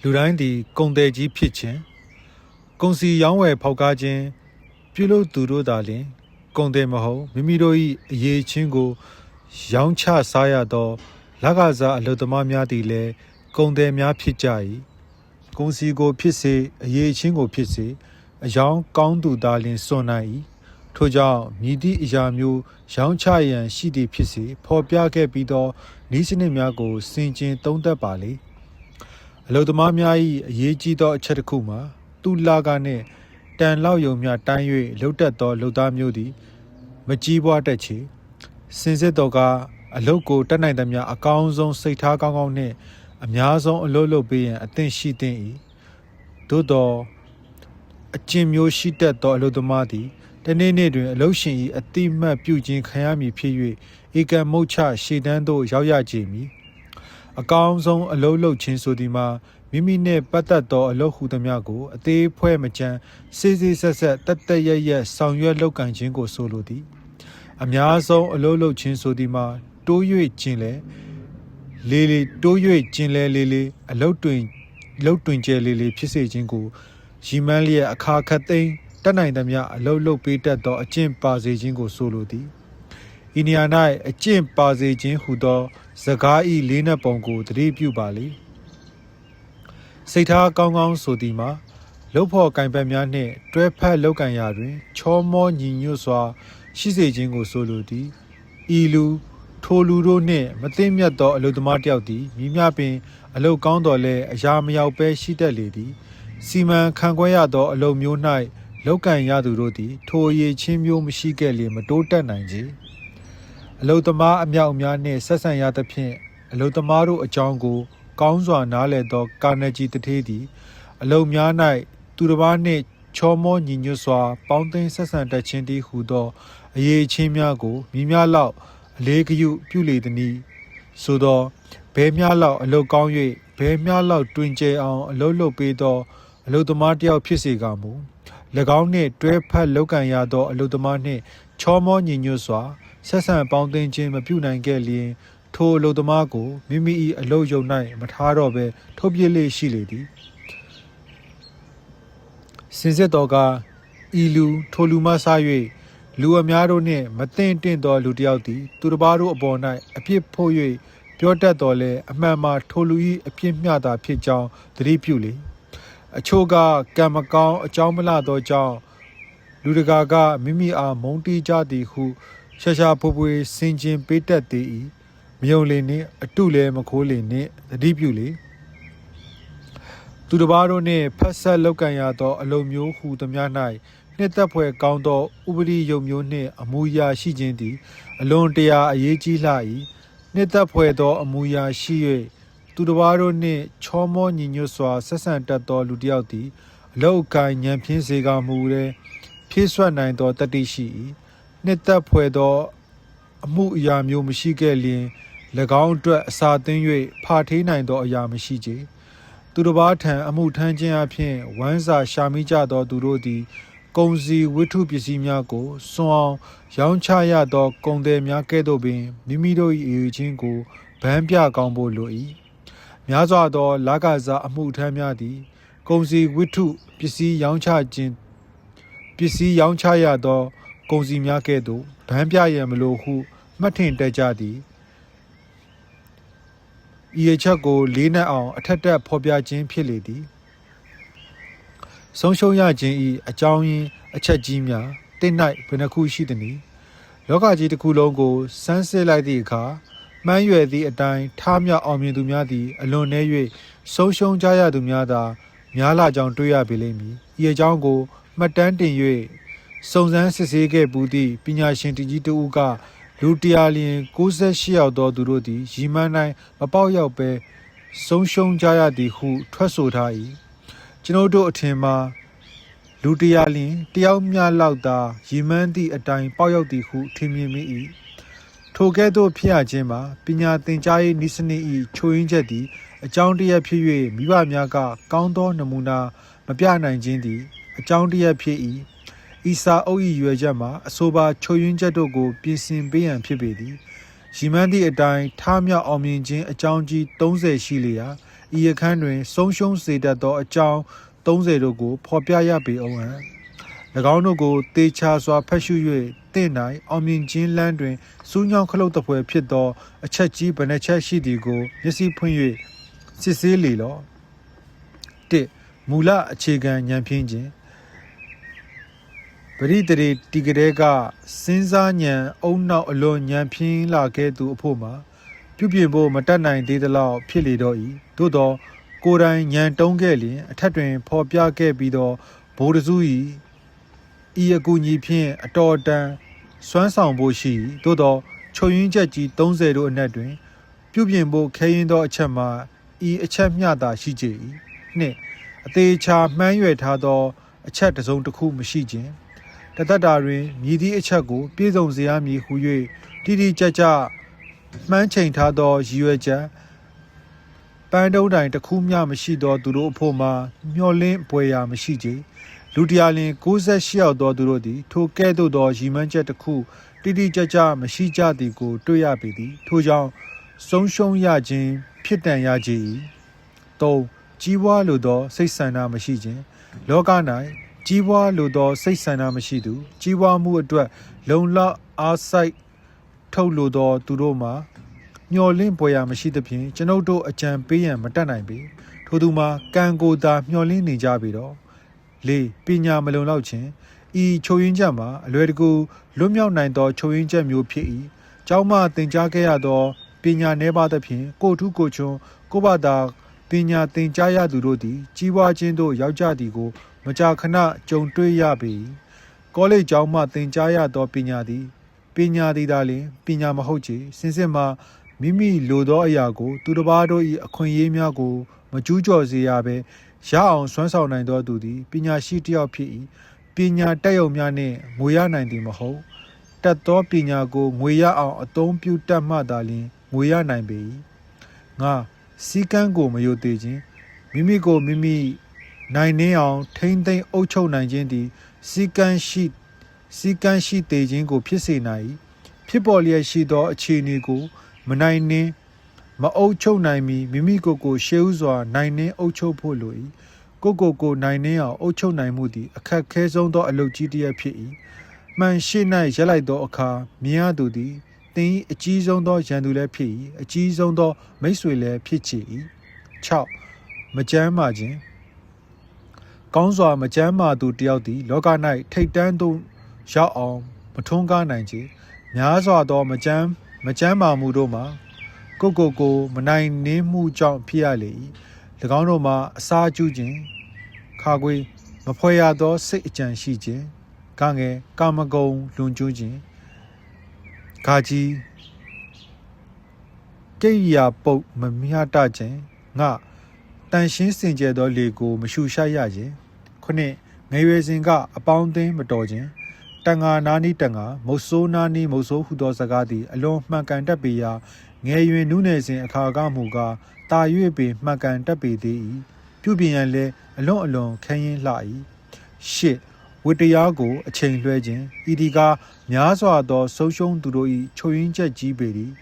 လူတိုင်းသည်ကုန်သည်ကြီးဖြစ်ခြင်းကုန်စီရောင်းဝယ်ဖောက်ကားခြင်းပြုလုပ်သူတို့သာလျှင်ကုန်သည်မဟုတ်မိမိတို့၏အရေးချင်းကိုရောင်းချစားရသောလကစားအလုပ်သမားများသည်လည်းကုန်သည်များဖြစ်ကြ၏ကုန်စီကိုဖြစ်စေအရေးချင်းကိုဖြစ်စေအယောင်ကောင်းသူသာလျှင်စွန့်နိုင်၏ထို့ကြောင့်မြည်သည့်အရာမျိုးရောင်းချရန်ရှိသည်ဖြစ်စေဖော်ပြခဲ့ပြီးသောနည်းစနစ်များကိုဆင်ခြင်သုံးသပ်ပါလေအလုပ်သမားများ၏အရေးကြီးသောအချက်တစ်ခုမှာသူလကနှင့်တန်လောက်ယုံများတိုင်း၍လှုပ်တက်သောလုပ်သားမျိုးသည်မကြီးပွားတတ်ချေစင်စစ်တော်ကအလုပ်ကိုတတ်နိုင်သမျှအကောင်းဆုံးစိတ်ထားကောင်းကောင်းနှင့်အများဆုံးအလုပ်လုပ်ပေးရန်အသင့်ရှိသင့်၏သို့သောအကျင့်မျိုးရှိတတ်သောအလုပ်သမားသည်တနေ့နေ့တွင်အလုပ်ရှင်၏အတိမတ်ပြုခြင်းခံရမည်ဖြစ်၍ဧကံမုတ်ချရှေ့တန်းသို့ရောက်ရကြမည်အကောင်းဆုံးအလုပ်လုပ်ခြင်းဆိုသည်မှာမိမိနှင့်ပတ်သက်သောအလုပ်ဟုသမျှကိုအသေးဖွဲမကြမ်းစေးစေးဆက်ဆက်တက်တက်ရက်ရက်ဆောင်ရွက်လုပ်ကိုင်ခြင်းကိုဆိုလိုသည်အများဆုံးအလုပ်လုပ်ခြင်းဆိုသည်မှာတိုး၍ကျင်လဲလေးလေးတိုး၍ကျင်လဲလေးလေးအလုပ်တွင်ကျဲလေးလေးဖြစ်စေခြင်းကိုရည်မှန်းလျက်အခါခတ်သိမ်းတတ်နိုင်သမျှအလုပ်လုပ်ပေးတတ်သောအကျင့်ပါစေခြင်းကိုဆိုလိုသည်ဤနေရာ၌အကျင့်ပါစေခြင်းဟူသောစကားဤလေးနက်ပုံကိုသတိပြုပါလေစိတ်ထားကောင်းကောင်းဆိုသည်မှာလုပ်ဖို့ကင်ပတ်များနှင့်တွဲဖက်လုပ်ကင်ရာတွင်ချောမောညီညွတ်စွာရှိစေခြင်းကိုဆိုလိုသည်ဤလူထိုလူတို့နှင့်မသိမြတ်သောအလုပ်သမားတယောက်သည်မိမျှပင်အလုပ်ကောင်းတော်လဲအရာမရောက်ပဲရှိတတ်လေသည်စီမံခန့်ခွဲရသောအလုပ်မျိုး၌လောက်ကံရသူတို့သည်ထိုအရေးချင်းမျိုးမရှိခဲ့လေမတိုးတက်နိုင်ကြအလုသမားအမြောက်အများနှင့်ဆက်ဆံရသဖြင့်အလုသမားတို့အကြောင်းကိုကောင်းစွာနားလည်သောကာနဂျီတထေးသည်အလုများ၌သူတစ်ပါးနှင့်ချောမောညီညွတ်စွာပေါင်းသင်းဆက်ဆံတတ်ခြင်းတည်းဟူသောအရေးချင်းများကိုမိများလောက်အလေးဂရုပြုလေသည်ဆိုသောဘဲများလောက်အလုကောင်း၍ဘဲများလောက်တွင်ကျဲအောင်အလုလုပ်ပေးသောအလုသမားတယောက်ဖြစ်စေကမူ၎င်းနှင့်တွဲဖက်လုပ်ကံရသောအလုသမားနှင့်ချောမောညီညွတ်စွာဆက်ဆံပေါင်းသင်းခြင်းမပြုနိုင်ခဲ့လျင်ထိုအလုသမားကိုမိမိ၏အလုယုံ၌မထားတော့ဘဲထုတ်ပြစ်လေရှိလေသည်စင်စစ်တော်ကဤလူထိုလူမှစ၍လူအများတို့နှင့်မသင့်တင့်သောလူတစ်ယောက်သည်သူတစ်ပါးတို့အပေါ်၌အပြစ်ဖို့၍ပြောတတ်တော်လဲအမှန်မှာထိုလူ၏အပြစ်မျှတာဖြစ်ကြောင်းသတိပြုလေအချို့ကကံမကောင်းအကြောင်းမလှသောကြောင့်လူတကာကမိမိအားမုန်းတီးကြသည်ဟုရှာရှာဖွေဖွေဆင်ခြင်ပေးတတ်သည်၏မယုံလေနှင့်အတုလည်းမခိုးလေနှင့်သတိပြုလေသူတစ်ပါးတို့နှင့်ဖက်ဆက်လောက်ကံရသောအလုံမျိုးဟုသမျှ၌နှစ်သက်ဖွယ်ကောင်းသောဥပရိယုံမျိုးနှင့်အမူအရာရှိခြင်းသည်အလွန်တရာအရေးကြီးလှ၏နှစ်သက်ဖွယ်သောအမူအရာရှိ၍သူတစ်ပါးတို့နှင့်ချောမောညီညွတ်စွာဆက်ဆံတတ်သောလူတစ်ယောက်သည်အလောက်အကိုင်းဉာဏ်ဖြင်းစေကမူတဲ့ဖြည့်ဆွတ်နိုင်သောတတ္တိရှိ၏နှစ်သက်ဖွယ်သောအမှုအရာမျိုးမရှိခဲ့လျင်၎င်းအတွက်အစာသွင်း၍ဖာထေးနိုင်သောအရာမရှိကြသူတစ်ပါးထံအမှုထမ်းခြင်းအပြင်ဝမ်းစာရှာမိကြသောသူတို့သည်ကုန်စည်ဝတ္ထုပစ္စည်းများကိုစွန့်အောင်ရောင်းချရသောကုန်သည်များကဲ့သို့ပင်မိမိတို့၏အရေးချင်းကိုဗန်းပြကောင်းဖို့လို၏များစွာသောလကစားအမှုထမ်းများသည်ကုန်စည်ဝတ္ထုပစ္စည်းရောင်းချရသောကုန်စည်များကဲ့သို့ဗန်းပြရန်မလိုဟုမှတ်ထင်တတ်ကြသည်ဤအချက်ကိုလေးနက်အောင်အထက်တက်ဖော်ပြခြင်းဖြစ်လေသည်ဆုံးရှုံးရခြင်း၏အကြောင်းရင်းအချက်ကြီးများတင့်၌ဘယ်နှခုရှိသနည်းလောကကြီးတစ်ခုလုံးကိုစမ်းစစ်လိုက်သည့်အခါမှန်းရွယ်သည့်အတိုင်းထားမြောက်အောင်မြင်သူများသည်အလွန်နည်း၍ဆုံးရှုံးကြရသူများသာများလာကြောင်းတွေ့ရပေလိမ့်မည်ဤအကြောင်းကိုမှတ်တမ်းတင်၍စုံစမ်းစစ်ဆေးခဲ့ပူးသည့်ပညာရှင်တကြီးတဦးကလူ100လျင်68ယောက်သောသူတို့သည်ရီမန်းတိုင်းမပေါက်ရောက်ပဲဆုံးရှုံးကြရသည်ဟုထွက်ဆိုထား၏ကျွန်ုပ်တို့အထင်မှာလူ100လျင်တယောက်မျှလောက်သာရီမန်းသည့်အတိုင်းပေါက်ရောက်သည်ဟုထင်မြင်မိ၏ထိုကဲ့သို့ဖြစ်ရခြင်းမှာပညာသင်ကြားရေးနည်းစနစ်၏ချိုးယွင်းချက်သည်အကြောင်းတရားဖြစ်၍မိဘများကကောင်းသောနမူနာမပြနိုင်ခြင်းသည်အကြောင်းတရားဖြစ်၏ဤစာအုပ်၏ရွယ်ချက်မှာအဆိုပါချိုးယွင်းချက်တို့ကိုပြင်ဆင်ပေးရန်ဖြစ်ပေသည်ရီမန်းသည့်အတိုင်းထားမြောက်အောင်မြင်ခြင်းအကြောင်းကြီး30ရှိလေရာ ဤအခန်းတွင်ဆုံးရှုံးစေတတ်သောအကြောင်း30တို့ကိုဖော်ပြရပေအောင်ဟံ၎င်းတို့ကိုတေချာစွာဖတ်ရှု၍တင့်၌အောင်မြင်ခြင်းလမ်းတွင်စူးညောင်းခလုတ်တပွဲဖြစ်သောအချက်ကြီးဘယ်နှချက်ရှိသည်ကိုမျက်စိဖွင့်၍စစ်ဆေးလေလော့1မူလအခြေခံဉာဏ်ဖြင့်ခြင်းပရိသေတီကလေးကစဉ်းစားဉာဏ်အုံနောက်အလွန်ဉာဏ်ဖြင့်လာခဲ့သူအဖို့မှာပြုပြင်ဖို့မတတ်နိုင်သေးသလောက်ဖြစ်လေတော့၏သို့သောကိုယ်တိုင်ဉာဏ်တုံးခဲ့လျင်အထက်တွင်ဖော်ပြခဲ့ပြီးသောဘိုးတစု၏ဤအကူအညီဖြင့်အတော်တန်စွမ်းဆောင်ဖို့ရှိသို့သောချုပ်ရင်းချက်ကြီး30တို့အနက်တွင်ပြုပြင်ဖို့ခဲရင်သောအချက်မှာဤအချက်မျှသာရှိကြ၏နှစ်အသေးချာမှန်းရွယ်ထားသောအချက်တစ်စုံတစ်ခုမရှိခြင်းတသက်တာတွင်မြည်သည့်အချက်ကိုပြည့်စုံစေရမည်ဟု၍တိတိကျကျမှန်းချိန်ထားသောရည်ရွယ်ချက်ပန်းတုံးတိုင်တစ်ခုမျှမရှိသောသူတို့အဖို့မှာမျှော်လင့်ပွေရာမရှိကြလူတရားလင်68ယောက်သောသူတို့သည်ထိုကဲ့သို့သောရည်မှန်းချက်တစ်ခုတိတိကျကျမရှိကြသည်ကိုတွေ့ရပေသည်ထိုကြောင့်ဆုံးရှုံးရခြင်းဖြစ်တန်ရကြ၏3ကြီးပွားလိုသောစိတ်ဆန္ဒမရှိခြင်းလောက၌ကြီးပွားလိုသောစိတ်ဆန္ဒမရှိသူကြီးပွားမှုအတွက်လုံလောက်အားစိုက်ထုတ်လိုသောသူတို့မှာမျော်လင့်ပွေရာမရှိသဖြင့်ကျွန်ုပ်တို့အကြံပေးရန်မတတ်နိုင်ပေထိုသူမှာကံကိုယ်သာမျော်လင့်နေကြပေတော့4ပညာမလုံလောက်ခြင်းဤချုပ်ရင်းချက်မှာအလွယ်တကူလွတ်မြောက်နိုင်သောချုပ်ရင်းချက်မျိုးဖြစ်၏ကျောင်းမှသင်ကြားခဲ့ရသောပညာနည်းပါသဖြင့်ကိုထုကိုချွန်းကိုဘာသာပညာသင်ကြားရသူတို့သည်ကြီးပွားခြင်းသို့ရောက်ကြသည်ကိုမကြာခဏကြုံတွေ့ရပေကောလိပ်ကျောင်းမှသင်ကြားရသောပညာသည်သာလျှင်ပညာမဟုတ်ချေစင်စစ်မှာမိမိလိုသောအရာကိုသူတစ်ပါးတို့၏အခွင့်အရေးများကိုမကျူးကျော်စေရဘဲရအောင်စွမ်းဆောင်နိုင်သောသူသည်ပညာရှိတစ်ယောက်ဖြစ်၏ပညာတက်ရုံများနှင့်ငွေရနိုင်သည်မဟုတ်တတ်သောပညာကိုငွေရအောင်အသုံးပြုတတ်မှသာလျှင်ငွေရနိုင်ပေ၏ငါစီကံကိုမယိုသေးခြင်းမိမိကိုမိမိနိုင်နှင်းအောင်ထိမ့်သိမ့်အုပ်ချုပ်နိုင်ခြင်းသည်စီကံရှိသေးခြင်းကိုဖြစ်စေနိုင်၏ဖြစ်ပေါ်လျက်ရှိသောအခြေအနေကိုမနိုင်နှင်းမအုပ်ချုပ်နိုင်မီမိမိကိုရှေးဥစွာနိုင်နှင်းအုပ်ချုပ်ဖို့လို၏ကိုနိုင်နှင်းအောင်အုပ်ချုပ်နိုင်မှုသည်အခက်ခဲဆုံးသောအလုပ်ကြီးတစ်ရပ်ဖြစ်၏မှန်ရှိ၌ရက်လိုက်သောအခါမြင်ရသူသည်သင်၏အကြီးဆုံးသောရန်သူလည်းဖြစ်၏အကြီးဆုံးသောမိတ်ဆွေလည်းဖြစ်ချေ၏6မကြမ်းမာခြင်းကောင်းစွာမကြမ်းမာသူတယောက်သည်လောက၌ထိတ်တန်းသို့ရောက်အောင်မထွန်းကားနိုင်ချေများစွာသောမကြမ်းမာမှုတို့မှာကိုမနိုင်နှင်းမှုကြောင့်ဖြစ်ရလေ၏၎င်းတို့မှာအစာကျူးခြင်းခါခွေမဖွဲရသောစိတ်အကြံရှိခြင်းကာမဂုဏ်လွန်ကျူးခြင်းကြီးကိရိယာပုတ်မမျှတခြင်းတန်ရှင်းစင်ကြယ်သောလေကိုမရှူရှိုက်ရခြင်း9ငယ်ရွယ်စဉ်ကအပေါင်းအသင်းမတော်ခြင်းတန်ငါနာနီတန်ငါမုတ်ဆိုးနာနီမုတ်ဆိုးဟုသောစကားသည်အလွန်မှန်ကန်တတ်ပေရာငယ်ရွယ်နုနယ်စဉ်အခါကမူကားတာ၍ပင်မှန်ကန်တတ်ပေသေး၏ပြုပြင်ရန်လည်းအလွန်ခဲယဉ်လှ၏10ဝတ္တရားကိုအချိန်လွှဲခြင်းဤဒီကားများစွာသောဆုံးရှုံးသူတို့၏ချုပ်ရင်းချက်ကြီးပေသည်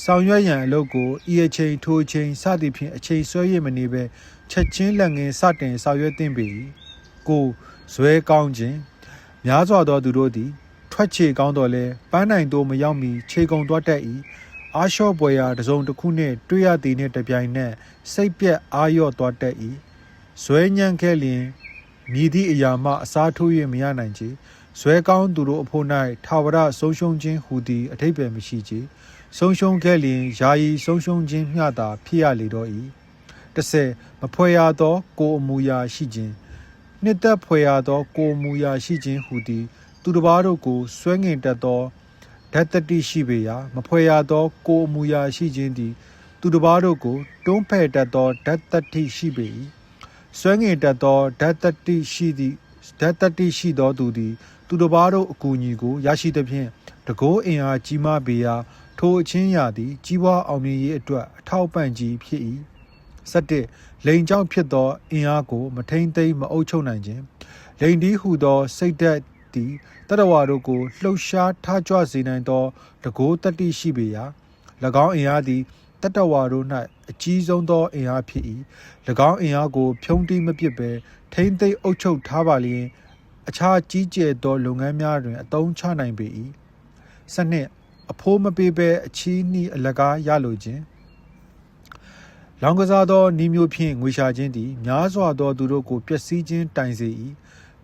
ဆောင်ရွက်ရန်အလုပ်ကိုဤအချိန်ထိုအချိန်စသည်ဖြင့်အချိန်ဆွဲရမနေဘဲချက်ချင်းလက်ငင်းစတင်ဆောင်ရွက်သင့်ပေ၏ကိုဇွဲကောင်းခြင်းများစွာသောသူတို့သည်ထွက်ချေကောင်းတော်လဲပန်းနိုင်သို့မရောက်မီခြေကုံသွားတတ်၏အားလျှော့ပွဲရာတစ်စုံတစ်ခုနှင့်တွေ့ရသည်နှင့်တပြိုင်နက်စိတ်ပြက်အားလျော့သွားတတ်၏ဇွဲညံ့ခဲ့လျင်မြည်သည့်အရာမှအစားထိုး၍မရနိုင်ချေဇွဲကောင်းသူတို့အဖို့၌ထာဝရဆုံးရှုံးခြင်းဟူသည်အထိပ္ပယ်မရှိချေဆုံးရှုံးခဲ့လျင်ယာယီဆုံးရှုံးခြင်းမျှသာဖြစ်ရလေတော့၏10မဖွဲရသောကိုယ်အမူအရာရှိခြင်းနှစ်သက်ဖွယ်ရသောကိုယ်အမူအရာရှိခြင်းဟူသည်သူတစ်ပါးတို့ကိုဆွဲငင်တတ်သောဓာတ်တတိရှိပေရာမဖွယ်ရသောကိုယ်အမူအရာရှိခြင်းသည်သူတစ်ပါးတို့ကိုတွန်းဖယ်တတ်သောဓာတ်တတိရှိပေ၏ဆွဲငင်တတ်သောဓာတ်တတိရှိသောသူသည်သူတစ်ပါးတို့အကူအညီကိုရရှိသဖြင့်တကိုးအင်အားကြီးမားပေရာထိုအချင်းရာသည်ကြီးပွားအောင်မြင်ရေးအတွက်အထောက်ပံ့ကြီးဖြစ်၏17လိန်ကြောင့်ဖြစ်သောအင်အားကိုမထိန်သိမ်းမအုပ်ချုပ်နိုင်ခြင်းလိန်ဒီဟုသောစိတ်ဓာတ်သည်တတဝါတို့ကိုလှုပ်ရှားထားကြွစေနိုင်သောတကိုးတတိရှိပေရာ၎င်းအင်အားသည် တတဝါတို့၌အကြီးဆုံးသောအင်အားဖြစ်၏၎င်းအင်အားကိုဖြုံးတိမပစ်ပဲထိမ့်သိမ်းအုပ်ချုပ်ထားပါလျင်အခြားကြီးကျယ်သောလုပ်ငန်းများတွင်အသုံးချနိုင်ပေ၏စနစ်အဖိုးမပေးဘဲအချီးနှီးအလကားရလိုခြင်းလောင်ကစားသောဤမျိုးဖြင့်ငွေရှာခြင်းသည်များစွာသောသူတို့ကိုပျက်စီးခြင်းတိုင်စေ၏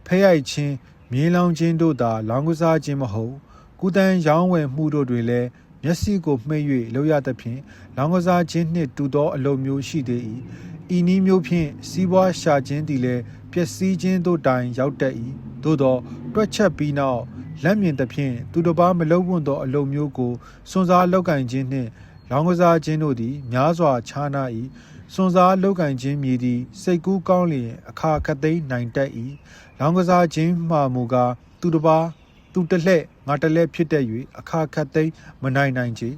ဖဲရိုက်ခြင်းမြေလောင်ခြင်းတို့သာလောင်ကစားခြင်းမဟုတ်ကုသန်းရောင်းဝယ်မှုတို့တွင်လည်းမျက်စိကိုမှိတ်၍လုပ်ရသဖြင့်လောင်ကစားခြင်းနှင့်တူသောအလုပ်မျိုးရှိသေး၏ဤနည်းမျိုးဖြင့်စီးပွားရှာခြင်းသည်လည်းပျက်စီးခြင်းတို့တိုင်ရောက်တတ်၏သို့သောတွက်ချက်ပြီးနောက်လက်မြင်သဖြင့်သူတစ်ပါးမလုပ်ဝံ့သောအလုပ်မျိုးကိုစွန့်စားလုပ်ကင်ခြင်းနှင့်လောင်ကစားခြင်းတို့သည်များစွာခြားနာ၏စွန့်စားလုပ်ကင်ခြင်းမည်သည်စိတ်ကူးကောင်းလျင်အခါခတ်သိမ်းနိုင်တတ်၏လောင်ကစားခြင်းမှမူကားသူတစ်ပါးသူတစ်လှဲ့ငါတစ်လှဲ့ဖြစ်တတ်၍အခါခတ်သိမ်းမနိုင်ချေ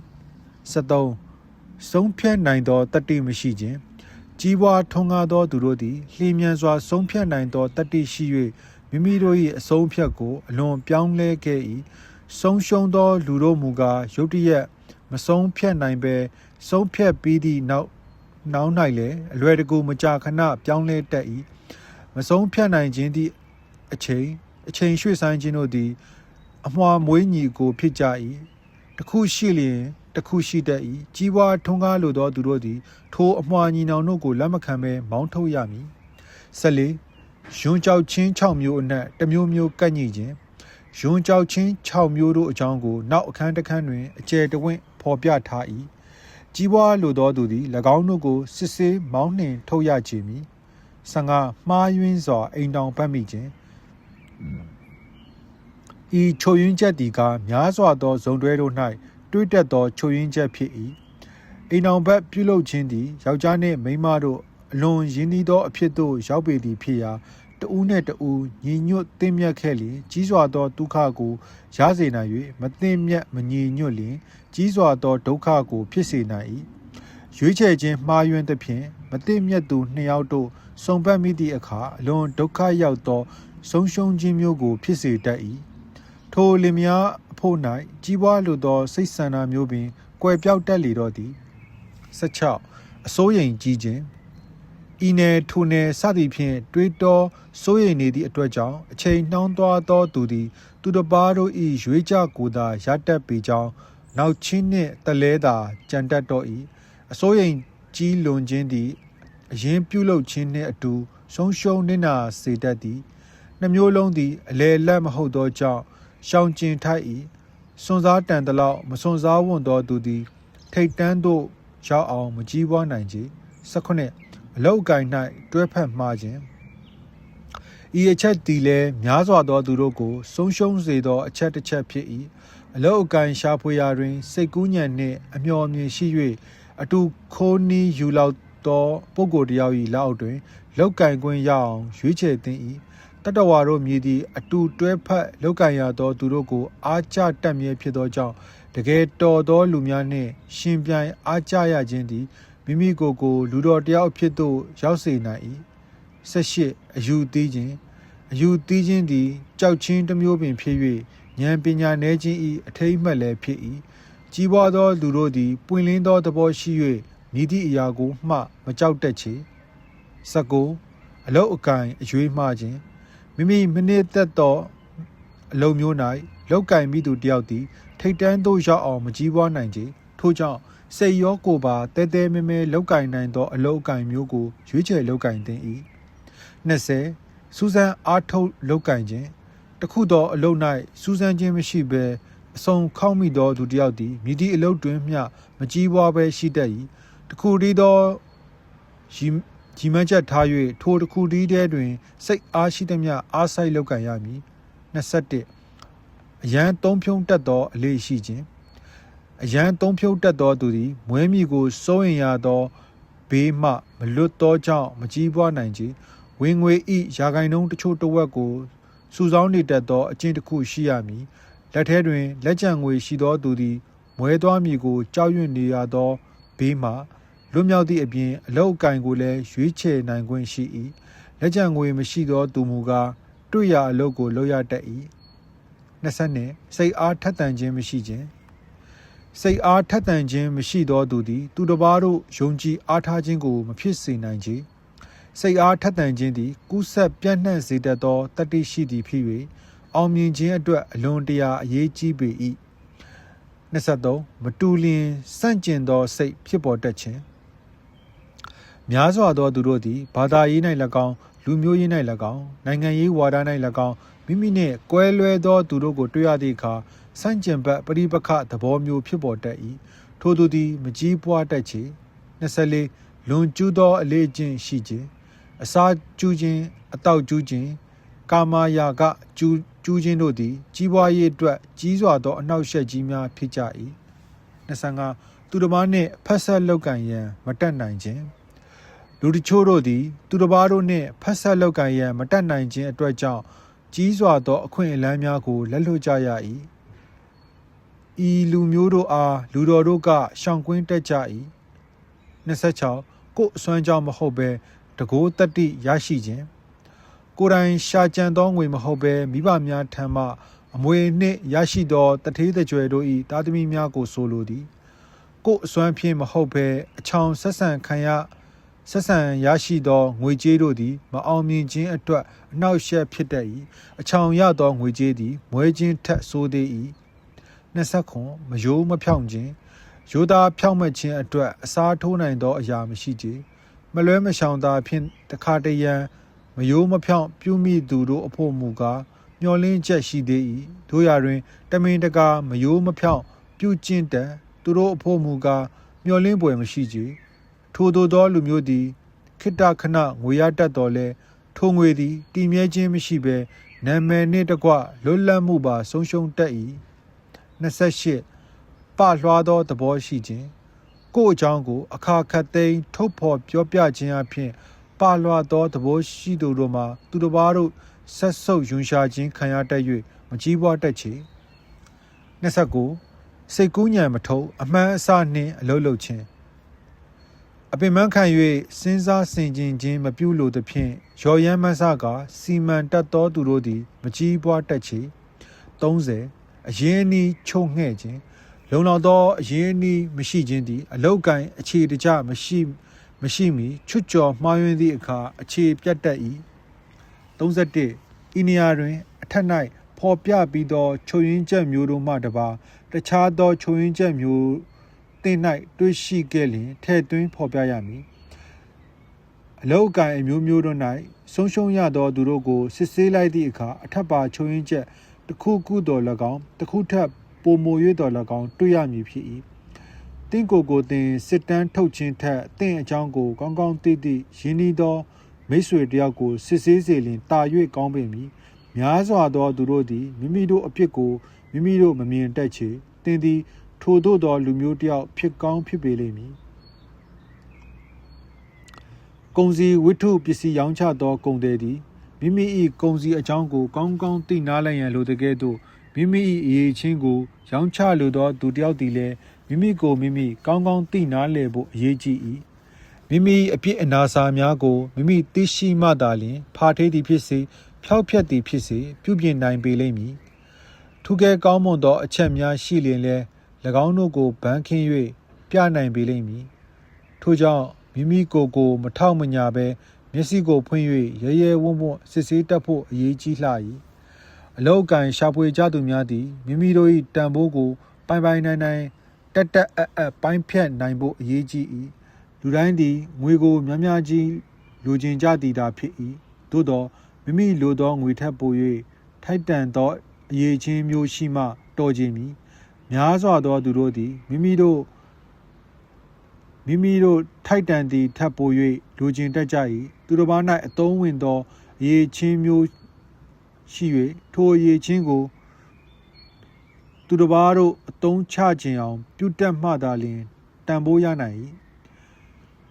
73ဆုံးဖြတ်နိုင်သောတတ္တိမရှိခြင်းကြီးပွားထွန်းကားသောသူတို့သည်လျင်မြန်စွာဆုံးဖြတ်နိုင်သောတတ္တိရှိ၍မိမိတို့၏အဆုံးဖြတ်ကိုအလွန်ပြောင်းလဲခဲ့၏ဆုံးရှုံးသောလူတို့မူကားရုတ်တရက်မဆုံးဖြတ်နိုင်ပဲဆုံးဖြတ်ပြီးသည့်နောက်၌လည်းအလွယ်တကူမကြာခဏပြောင်းလဲတတ်၏မဆုံးဖြတ်နိုင်ခြင်းသည့်အချိန်ရွှေ့ဆိုင်းခြင်းတို့သည်အမွှာမွေးညီကိုဖြစ်ကြ၏တစ်ခုရှိလျင်တစ်ခုရှိတတ်၏ကြီးပွားထွန်းကားလိုသောသူတို့သည်ထိုအမွှာညီနောင်တို့ကိုလက်မခံဘဲမောင်းထုတ်ရမည်14ယွန်းကြောက်ချင်း6မျိုးအနက်တစ်မျိုးမျိုးကန့်ညှိခြင်းယွန်းကြောက်ချင်း6မျိုးတို့အကြောင်းကိုနောက်အခန်းတစ်ခန်းတွင်အကျယ်တဝင့်ဖော်ပြထား၏ကြီးပွားလိုသောသူသည်၎င်းတို့ကိုစစ်ဆေးမောင်းနှင်ထုတ်ရချေမည်15မှားယွင်းစွာအိမ်တောင်ပတ်မိခြင်းဤချိုယွင်းချက်သည်ကများစွာသောဇုံတွဲတို့၌တွေးတက်သောချိုယွင်းချက်ဖြစ်၏အိမ်တော်ဘက်ပြုလုပ်ခြင်းသည်ယောက်ျားနှင့်မိန်းမတို့အလွန်ရင်းနှီးသောအဖြစ်သို့ရောက်ပေသည်ဖြစ်ရာတဦးနှင့်တဦးညီညွတ်သင့်မြတ်ခဲ့လျင်ကြီးစွာသောဒုက္ခကိုရစေနိုင်၍မသင့်မြတ်မညီညွတ်လျင်ကြီးစွာသောဒုက္ခကိုဖြစ်စေနိုင်၏ရွေးချယ်ခြင်းမှားယွင်းသဖြင့်မသင့်မြတ်သူနှစ်ယောက်တို့စုံပတ်မိသည့်အခါအလွန်ဒုက္ခရောက်သောဆုံးရှုံးခြင်းမျိုးကိုဖြစ်စေတတ်၏ထိုလင်မယားအဖို့၌ကြီးပွားလိုသောစိတ်ဆန္ဒမျိုးပင်ကွယ်ပြောက်တတ်လေတော့သည်16အစိုးရိမ်ကြီးခြင်းဤနယ်ထိုနယ်စသည်ဖြင့်တွေးတောစိုးရိမ်နေသည့်အတွက်ကြောင့်အချိန်နှောင်းသွားသောသူသည်သူတစ်ပါးတို့၏ရွေးကြကိုသာရတတ်ပေကြောင်းနောက်ချင်းနှင့်တလဲသာကြံတတ်တော့၏အစိုးရိမ်ကြီးလွန်ခြင်းသည်အရင်ပြုလုပ်ခြင်းနှင့်အတူဆုံးရှုံးနစ်နာစေတတ်သည်နှမျိုးလုံးသည်အလယ်လက်မဟုတ်သောကြောင့်ရှောင်ကျဉ်ထိုက်၏စွန့်စားတန်တလောက်မစွန့်စားဝံ့သောသူသည်ထိတ်တန်းသို့ရောက်အောင်မကြီးပွားနိုင်ကြ19အလောက်အကိုင်၌တွဲဖက်မှားခြင်းဤအချက်သည်လည်းများစွာသောသူတို့ကိုဆုံးရှုံးစေသောအချက်တစ်ချက်ဖြစ်၏အလောက်အကိုင်ရှာဖွေရာတွင်စိတ်ကူးညံနှင့်အမျှော်မြင်ရှိ၍အတူခိုးနီးယူလောက်သောပုဂ္ဂိုလ်တစ်ယောက်၏လက်အောက်တွင်လောက်ကင်ခွင့်ရအောင်ရွေးချယ်သင့်၏တတဝါတို့မြည်သည့်အတူတွဲဖက်လောက်ကင်ရသောသူတို့ကိုအားကျတတ်မြဲဖြစ်သောကြောင့်တကယ်တော်သောလူများနှင့်ရှင်ပြိုင်အားကျရခြင်းသည်မိမိကိုယ်ကိုလူတော်တယောက်အဖြစ်သို့ရောက်စေနိုင်၏18အယူသီးခြင်းသည်ကြောက်ချင်းတစ်မျိုးပင်ဖြစ်၍ဉာဏ်ပညာနည်းခြင်း၏အထိတ်မှတ်လည်းဖြစ်၏ကြီးပွားသောလူတို့သည်ပွင့်လင်းသောသဘောရှိ၍မြည်သည့်အရာကိုမှမကြောက်တတ်ချေ19အလုတ်အကင်အရွေးမှားခြင်းမိမိမနစ်သက်သောအလုံးမျိုး၌လောက်ကင်မိသူတယောက်သည်ထိတ်တန်းသို့ရောက်အောင်မကြီးပွားနိုင်ကြထို့ကြောင့်စိတ်ရောကိုယ်ပါတဲတဲမဲမဲလောက်ကင်နိုင်သောအလုတ်အကင်မျိုးကိုရွေးချယ်လောက်ကင်သင့်၏20စူးစမ်းအားထုတ်လောက်ကင်ခြင်းတခုသောအလုတ်၌စူးစမ်းခြင်းမရှိဘဲအစုံခောက်မိသောသူတယောက်သည်မြည်သည့်အလုတ်တွင်မျှမကြီးပွားဘဲရှိတတ်၏တခုတည်းသောကြီးမန်းချက်ထား၍ထိုတခုတည်းတည်းတွင်စိတ်အားရှိသမျှအားစိုက်လောက်ကင်ရမည်21အရန်သုံးဖြုံးတတ်သောအလေးရှိခြင်းအရန်သုံးဖြုံးတတ်သောသူသည်မွဲမိကိုစိုးရင်ရသောဘေးမှမလွတ်သောကြောင့်မကြီးပွားနိုင်ကြဝင်ငွေဤရာဂိုင်နှုန်းတချို့တဝက်ကိုစုဆောင်းနေတတ်သောအကျင့်တစ်ခုရှိရမည်လက်ထဲတွင်လက်ကျန်ငွေရှိသောသူသည်မွဲသွားမည်ကိုကြောက်ရွံ့နေရသောဘေးမှလွတ်မြောက်သည့်အပြင်အလောက်အကင်ကိုလည်းရွေးချယ်နိုင်ခွင့်ရှိ၏လက်ကျန်ငွေမရှိသောသူမူကားတွေ့ရအလုပ်ကိုလုပ်ရတတ်၏20စိတ်အားထက်သန်ခြင်းမရှိခြင်း စိတ်အားထက်သန်ခြင်းမရှိသောသူသည်သူတစ်ပါးတို့ယုံကြည်အားထားခြင်းကိုမဖြစ်စေနိုင်ချေစိတ်အားထက်သန်ခြင်းသည်ကူးဆက်ပြန့်နှံ့စေတတ်သောတတ္တိရှိသည်ဖြစ်၍အောင်မြင်ခြင်းအတွက်အလွန်တရာအရေးကြီးပေ၏23မတူလျင်စန့်ကျင်သောစိတ်ဖြစ်ပေါ်တတ်ခြင်းများစွာသောသူတို့သည်ဘာသာရေး၌၎င်းလူမျိုးရေး၌၎င်းနိုင်ငံရေးဝါဒ၌၎င်းမိမိနှင့်ကွဲလွဲသောသူတို့ကိုတွေ့ရသည့်အခါစန့်ကျင်ဘက်ပရိပခသဘောမျိုးဖြစ်ပေါ်တတ်၏ထိုသူသည်မကြီးပွားတတ်ချေ24လွန်ကျူးသောအလေးအကျင့်ရှိခြင်းအစာကျူးခြင်းအတောက်ကျူးခြင်းကာမရာဂကျူးခြင်းတို့သည်ကြီးပွားရေးအတွက်ကြီးစွာသောအနှောက်အယှက်ကြီးများဖြစ်ကြ၏25သူတစ်ပါးနှင့်ဖက်ဆက်လောက်ကန်ရန်မတတ်နိုင်ခြင်းလူတချို့တို့သည်သူတစ်ပါးတို့နှင့်ဖက်ဆက်လောက်ကန်ရန်မတတ်နိုင်ခြင်းအတွက်ကြောင့်ကြီးစွာသောအခွင့်အလမ်းများကိုလက်လွတ်ကြရ၏ဤလူမျိုးတို့အားလူတော်တို့ကရှောင်ကွင်းတက်ကြ၏26ကိုယ်အစွမ်းကြောင့်မဟုတ်ဘဲတကိုးတတ္တိရရှိခြင်းကိုယ်တိုင်ရှာကြံသောငွေမဟုတ်ဘဲမိဘများထံမှအမွေနှင့်ရရှိသောတထေးတကြွယ်တို့၏သားသမီးများကိုဆိုလိုသည်ကိုယ်အစွမ်းဖြင့်မဟုတ်ဘဲအချောင်ဆက်ဆံရရှိသောငွေကြေးတို့သည်မအောင်မြင်ခြင်းအတွက်အနှောက်အယှက်ဖြစ်တတ်၏အချောင်ရသောငွေကြေးသည်မွဲခြင်းထက်ဆိုးသေး၏29မယိုးမဖြောင့်ခြင်းရိုးသားဖြောင့်မတ်ခြင်းအတွက်အစားထိုးနိုင်သောအရာမရှိကြမလွဲမရှောင်သာဖြင့်တခါတရံမယိုးမဖြောင့်ပြုမိသူတို့အဖို့မူကားမျောလင်းချက်ရှိသေး၏တို့ရာတွင်တမင်တကာမယိုးမဖြောင့်ပြုကျင့်တတ်သူတို့အဖို့မူကားမျောလင်းပွေမရှိကြထိုသို့သောလူမျိုးသည်ခိတ္တခဏငွေရတတ်တော်လဲထိုငွေသည်တည်မြဲခြင်းမရှိဘဲနာမည်နှင့်တကွလွတ်လပ်မှုပါဆုံးရှုံးတတ်၏28ပလွှားသောသဘောရှိခြင်းကိုယ်အကြောင်းကိုအခါခတ်သိမ်းထုတ်ဖော်ပြောပြခြင်းအပြင်ပလွှားသောသဘောရှိသူတို့မှာသူတစ်ပါးတို့ဆက်ဆုပ်ယွန်ရှာခြင်းခံရတတ်၍မကြီးပွားတတ်ချေ29စိတ်ကူးညံမထုတ်အမှန်အစနှင့်အလုံးလုံးခြင်းအပင်မခံ၍စဉ်းစားဆင်ခြင်ခြင်းမပြုလိုသဖြင့်ရော်ရမ်းမဆကစီမံတတ်သောသူတို့သည်မကြီးပွားတတ်ချေ30အရင်းအနှီးချုပ်ငှဲ့ခြင်းလုံလောက်သောအရင်းအနှီးမရှိခြင်းသည်အလောက်ကိုင်းအခြေတကျမရှိမီချွတ်ကျော်မှားယွင်းသည့်အခါအခြေပြတ်တတ်၏31ဤနေရာတွင်အထက်၌ဖော်ပြပြီးသောချုပ်ရင်းချက်မျိုးတို့မှတပါတခြားသောချုပ်ရင်းချက်မျိုးတင်၌တွေ့ရှိခဲ့လျင်ထည့်သွင်းဖော်ပြရမည်အလောက်ကိုင်းအမျိုးမျိုးတို့၌ဆုံးရှုံးရသောသူတို့ကိုစစ်ဆေးလိုက်သည့်အခါအထက်ပါချုပ်ရင်းချက်တစ်ခုခုတော်၎င်းတစ်ခုထပ်ပိုမို၍တော်၎င်းတွေ့ရမည်ဖြစ်၏တင့်ကိုတင်စစ်တမ်းထုတ်ခြင်းထက်တင့်အကြောင်းကိုကောင်းကောင်းသိသည့်ရင်းနှီးသောမိတ်ဆွေတယောက်ကိုစစ်ဆေးစေလျင်တာ၍ကောင်းပေမည်များစွာသောသူတို့သည်မိမိတို့အပြစ်ကိုမိမိတို့မမြင်တတ်ချေတင်သည်ထိုသို့သောလူမျိုးတယောက်ဖြစ်ကောင်းဖြစ်ပေလိမ့်မည်ကုန်စည်ဝတ္ထုပစ္စည်းရောင်းချသောကုန်သည်သည်မိမိ၏ကုန်စည်အကြောင်းကိုကောင်းကောင်းသိနားလည်ရန်လိုတဲ့ကဲ့သို့မိမိ၏အရေးချင်းကိုရောင်းချလိုသောသူတစ်ယောက်သည်လည်းမိမိကိုမိမိကောင်းကောင်းသိနားလည်ဖို့အရေးကြီး၏မိမိအပြစ်အနာစာများကိုမိမိသိရှိမှသာလျှင်ဖာထေးသည်ဖြစ်စေဖျောက်ဖျက်သည်ဖြစ်စေပြုပြင်နိုင်ပေလိမ့်မည်ထူးကဲကောင်းမွန်သောအချက်များရှိလျင်လည်း၎င်းတို့ကိုဗန်းခင်း၍ပြနိုင်ပေလိမ့်မည်ထို့ကြောင့်မိမိကိုမထောက်မညာဘဲမျက်စိကိုဖွင့်၍ရဲဝံ့စစ်ဆေးတတ်ဖို့အရေးကြီးလှ၏အလောက်ကန်ရှာဖွေကြသူများသည်မိမိတို့၏တန်ဖိုးကိုပိုင်နိုင်တက်ပိုင်းဖြတ်နိုင်ဖို့အရေးကြီး၏လူတိုင်းသည်ငွေကိုများကြီးလိုချင်ကြသည်သာဖြစ်၏သို့သောမိမိလိုသောငွေထက်ပို၍ထိုက်တန်သောအရေးချင်းမျိုးရှိမှတော်ခြင်းမည်များစွာသောသူတို့သည်မိမိတို့ထိုက်တန်သည့်ထပ်ပို၍လိုချင်တတ်ကြ၏သူတစ်ပါး၌အသုံးဝင်သောအရေးချင်းမျိုးရှိ၍ထိုအရေးချင်းကိုသူတစ်ပါးတို့အသုံးချခြင်းအောင်ပြုတတ်မှသာလျှင်တန်ဖိုးရနိုင်၏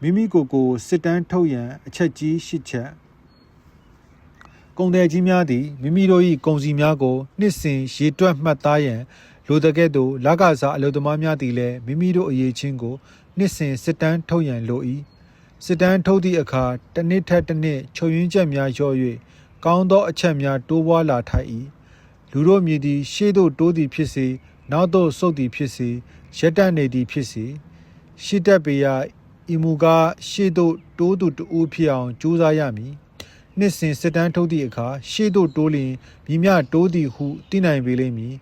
မိမိကိုစစ်တမ်းထုတ်ရန်အချက်ကြီး၈ချက်ကုန်သည်ကြီးများသည်မိမိတို့၏ကုန်စည်များကိုနှစ်စဉ်ရေတွက်မှတ်သားရန်လိုတဲ့ကဲ့သို့လကစားအလုပ်သမားများသည်လည်းမိမိတို့အရေးချင်းကိုနှစ်စဉ်စစ်တမ်းထုတ်ရန်လို၏စစ်တမ်းထုတ်သည့်အခါတစ်နှစ်ထက်တစ်နှစ်ချုပ်ရင်းချက်များလျော့၍ကောင်းသောအချက်များတိုးပွားလာထိုက်၏လူတို့မြည်သည်ရှေ့သို့တိုးသည်ဖြစ်စေနောက်သို့ဆုတ်သည်ဖြစ်စေ ရက်တက်နေသည်ဖြစ်စေရှစ်တက်ပေရာဤမူကားရှေ့သို့တိုးသူတူဖြစ်အောင်ကြိုးစားရမည်နှစ်စဉ်စစ်တမ်းထုတ်သည့်အခါရှေ့သို့တိုးလျင်မြမြတိုးသည်ဟုသိနိုင်ပေလိမ့်မည်